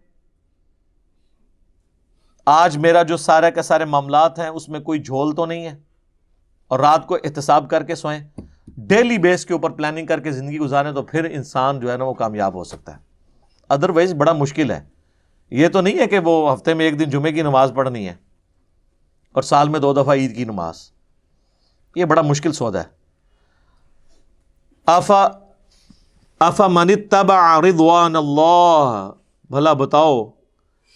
آج میرا جو سارے کے سارے معاملات ہیں اس میں کوئی جھول تو نہیں ہے، اور رات کو احتساب کر کے سوئیں. ڈیلی بیس کے اوپر پلاننگ کر کے زندگی گزاریں تو پھر انسان جو ہے نا وہ کامیاب ہو سکتا ہے. ادروائز بڑا مشکل ہے. یہ تو نہیں ہے کہ وہ ہفتے میں ایک دن جمعے کی نماز پڑھنی ہے اور سال میں 2 دفعہ عید کی نماز، یہ بڑا مشکل سودا ہے. آفا من اتبع رضوان اللہ، بھلا بتاؤ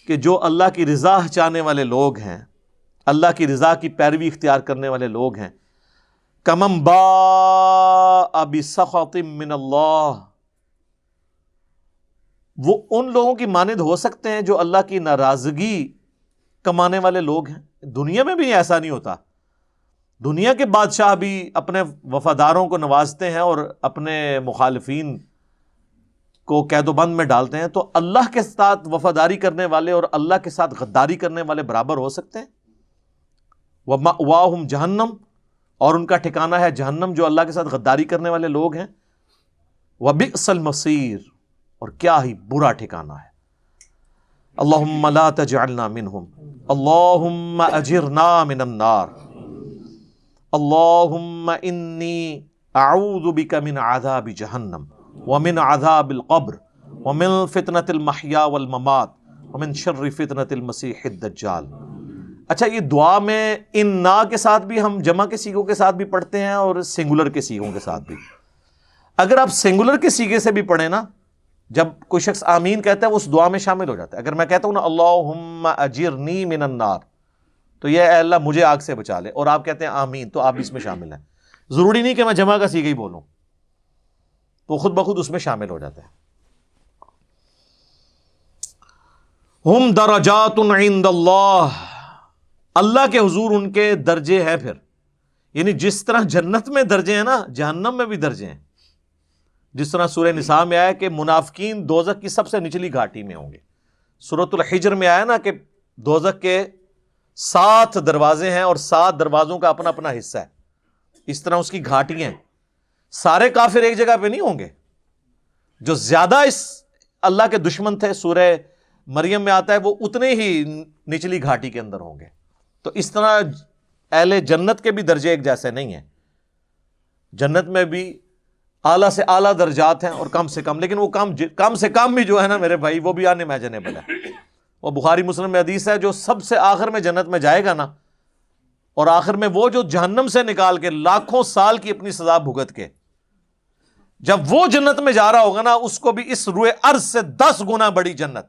کہ جو اللہ کی رضا چاہنے والے لوگ ہیں، اللہ کی رضا کی پیروی اختیار کرنے والے لوگ ہیں، کمن باء بسخط من اللہ، وہ ان لوگوں کی مانند ہو سکتے ہیں جو اللہ کی ناراضگی کمانے والے لوگ ہیں. دنیا میں بھی ایسا نہیں ہوتا. دنیا کے بادشاہ بھی اپنے وفاداروں کو نوازتے ہیں اور اپنے مخالفین کو قید و بند میں ڈالتے ہیں. تو اللہ کے ساتھ وفاداری کرنے والے اور اللہ کے ساتھ غداری کرنے والے برابر ہو سکتے ہیں؟ وَمَأْوَاهُمْ جہنم، اور ان کا ٹھکانہ ہے جہنم جو اللہ کے ساتھ غداری کرنے والے لوگ ہیں. وَبِئْسَ الْمَصِيرُ، اور کیا ہی برا ٹھکانہ ہے. اللہم لا تجعلنا منہم، اللہم اجرنا من النار، اللہم انی اعوذ بک من عذاب جہنم ومن عذاب القبر ومن فتنة المحیا والممات ومن شر فتنة المسیح الدجال. اچھا، یہ دعا میں ان نا کے ساتھ بھی ہم جمع کے سیغوں کے ساتھ بھی پڑھتے ہیں اور سنگولر کے سیغوں کے ساتھ بھی. اگر آپ سنگولر کے سیغے سے بھی پڑھیں نا، جب کوئی شخص آمین کہتا ہے وہ اس دعا میں شامل ہو جاتا ہے. اگر میں کہتا ہوں نا اللہم اجرنی من النار، تو یہ اے اللہ مجھے آگ سے بچا لے، اور آپ کہتے ہیں آمین، تو آپ اس میں شامل ہیں. ضروری نہیں کہ میں جمع کا سیغہ ہی بولوں، تو خود بخود اس میں شامل ہو جاتا ہے. ہم درجات عند اللہ، اللہ کے حضور ان کے درجے ہیں. پھر یعنی جس طرح جنت میں درجے ہیں نا، جہنم میں بھی درجے ہیں. جس طرح سورہ نساء میں آیا کہ منافقین دوزخ کی سب سے نچلی گھاٹی میں ہوں گے. سورۃ الحجر میں آیا نا کہ دوزخ کے 7 دروازے ہیں اور 7 دروازوں کا اپنا اپنا حصہ ہے. اس طرح اس کی گھاٹیاں ہیں. سارے کافر ایک جگہ پہ نہیں ہوں گے. جو زیادہ اس اللہ کے دشمن تھے، سورہ مریم میں آتا ہے، وہ اتنے ہی نچلی گھاٹی کے اندر ہوں گے. تو اس طرح اہل جنت کے بھی درجے ایک جیسے نہیں ہیں. جنت میں بھی اعلیٰ سے اعلیٰ درجات ہیں اور کم سے کم، لیکن وہ کم سے کم بھی جو ہے نا میرے بھائی، وہ بھی انمیجنیبل ہے. وہ بخاری مسلم میں حدیث ہے، جو سب سے آخر میں جنت میں جائے گا نا، اور آخر میں وہ جو جہنم سے نکال کے لاکھوں سال کی اپنی سزا بھگت کے جب وہ جنت میں جا رہا ہوگا نا، اس کو بھی اس روئے ارض سے 10 گنا بڑی جنت،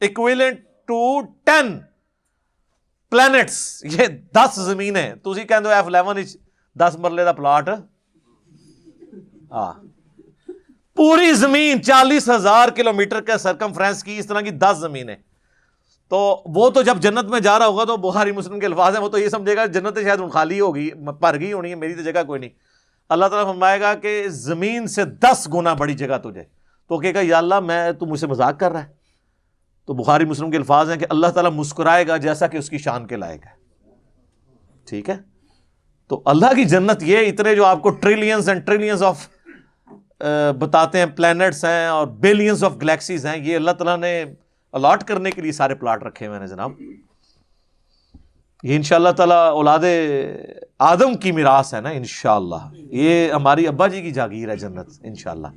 ایکویلنٹ ٹو 10 پلینٹس، یہ 10 زمینیں. تسی کہندے ہو F11 وچ 10 مرلے دا پلاٹ، پوری زمین 40,000 کلومیٹر کے سرکمفرنس کی اس طرح کی 10 زمینیں. تو وہ تو جب جنت میں جا رہا ہوگا تو بخاری مسلم کے الفاظ ہیں، وہ تو یہ سمجھے گا جنت شاید خالی ہوگی، بھر گئی ہونی ہے، میری تو جگہ کوئی نہیں. اللہ تعالیٰ فرمائے گا کہ زمین سے 10 گنا بڑی جگہ تجھے. تو کہے گا یا اللہ میں تو مجھ سے مذاق کر رہا ہے. تو بخاری مسلم کے الفاظ ہیں کہ اللہ تعالیٰ مسکرائے گا جیسا کہ اس کی شان کے لائق ہے. ٹھیک ہے، تو اللہ کی جنت یہ اتنے جو آپ کو ٹریلینز اینڈ ٹریلینز آف بتاتے ہیں پلانٹس ہیں اور بلینز آف گلیکسیز ہیں، یہ اللہ تعالیٰ نے الاٹ کرنے کے لیے سارے پلاٹ رکھے ہوئے ہیں جناب. یہ انشاءاللہ تعالیٰ اولاد آدم کی میراث ہے نا انشاءاللہ. یہ ہماری ابا جی کی جاگیر ہے جنت انشاءاللہ.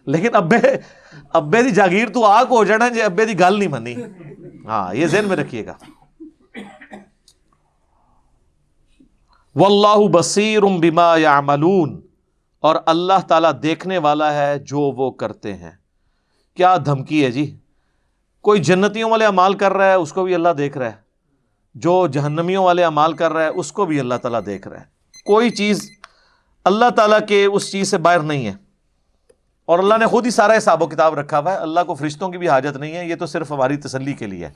لیکن ابے دی جاگیر تو آگ ہو جانا جی ابے دی گل نہیں منی. ہاں یہ ذہن میں رکھیے گا. واللہ بصیر بما یعملون، اور اللہ تعالیٰ دیکھنے والا ہے جو وہ کرتے ہیں. کیا دھمکی ہے جی. کوئی جنتیوں والے اعمال کر رہا ہے اس کو بھی اللہ دیکھ رہا ہے، جو جہنمیوں والے اعمال کر رہا ہے اس کو بھی اللہ تعالیٰ دیکھ رہا ہے. کوئی چیز اللہ تعالیٰ کے اس چیز سے باہر نہیں ہے، اور اللہ نے خود ہی سارا حساب و کتاب رکھا ہوا ہے. اللہ کو فرشتوں کی بھی حاجت نہیں ہے، یہ تو صرف ہماری تسلی کے لیے ہے.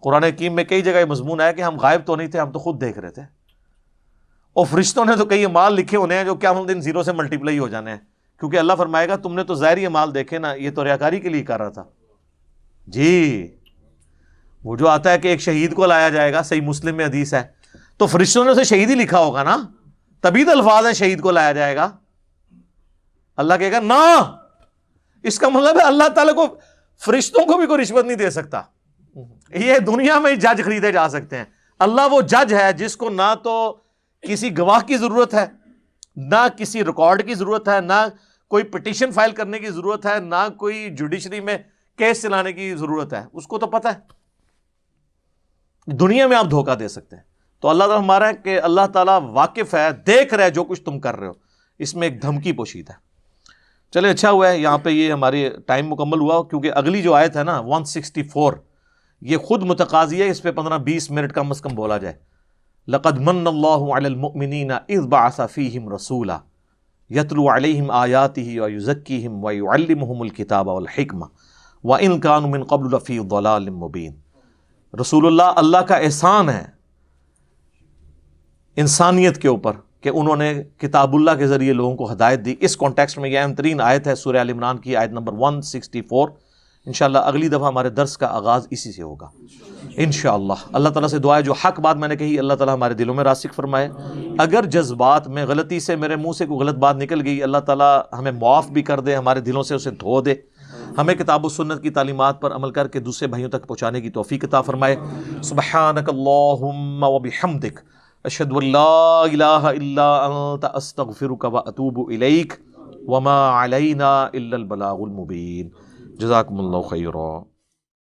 قرآن حکیم میں کئی جگہ یہ مضمون ہے کہ ہم غائب تو نہیں تھے، ہم تو خود دیکھ رہے تھے. اور فرشتوں نے تو کئی اعمال لکھے ہونے ہیں جو قیامت دن زیرو سے ملٹیپلائی ہو جانے ہیں، کیونکہ اللہ فرمائے گا تم نے تو ظاہری اعمال دیکھے نا، یہ تو ریاکاری کے لیے کر رہا تھا. جی وہ جو آتا ہے کہ ایک شہید کو لایا جائے گا، صحیح مسلم میں حدیث ہے، تو فرشتوں نے اسے شہید ہی لکھا ہوگا نا، تبھی تو الفاظ ہیں شہید کو لایا جائے گا. اللہ کہے گا نا، اس کا مطلب ہے اللہ تعالیٰ کو فرشتوں کو بھی کوئی رشوت نہیں دے سکتا. یہ دنیا میں جج خریدے جا سکتے ہیں. اللہ وہ جج ہے جس کو نہ تو کسی گواہ کی ضرورت ہے، نہ کسی ریکارڈ کی ضرورت ہے، نہ کوئی پٹیشن فائل کرنے کی ضرورت ہے، نہ کوئی جوڈیشری میں کیس چلانے کی ضرورت ہے. اس کو تو پتہ ہے دنیا میں آپ دھوکہ دے سکتے ہیں. تو اللہ تعالیٰ ہمارا ہے کہ اللہ تعالیٰ واقف ہے، دیکھ رہے جو کچھ تم کر رہے ہو. اس میں ایک دھمکی پوشیدہ ہے. چلے اچھا ہوا ہے یہاں پہ یہ ہماری ٹائم مکمل ہوا، کیونکہ اگلی جو آیت ہے نا 164 یہ خود متقاضی ہے اس پہ 15-20 منٹ کم از کم بولا جائے. لقد من اللہ علی المؤمنین اذ بعث فیہم رسولا یتلو علیہم آیاتہ ویزکیہم ویعلمہم الکتاب والحکمہ وان کانوا من قبل لفی ضلال مبین. رسول اللہ کا احسان ہے انسانیت کے اوپر کہ انہوں نے کتاب اللہ کے ذریعے لوگوں کو ہدایت دی. اس کانٹیکسٹ میں یہ اہم ترین آیت ہے سورہ آل عمران کی آیت نمبر 164. انشاءاللہ اگلی دفعہ ہمارے درس کا آغاز اسی سے ہوگا انشاءاللہ. اللہ تعالیٰ سے دعا ہے جو حق بات میں نے کہی اللہ تعالیٰ ہمارے دلوں میں راسخ فرمائے. اگر جذبات میں غلطی سے میرے منہ سے کوئی غلط بات نکل گئی اللہ تعالیٰ ہمیں معاف بھی کر دے، ہمارے دلوں سے اسے دھو دے. ہمیں کتاب و سنت کی تعلیمات پر عمل کر کے دوسرے بھائیوں تک پہنچانے کی توفیق عطا فرمائے. سبحانک اللہم وبحمدک اشہد ان لا الہ الا انت استغفرک واتوب الیک وما علینا الا البلاغ المبین. جزاکم اللہ خیرا.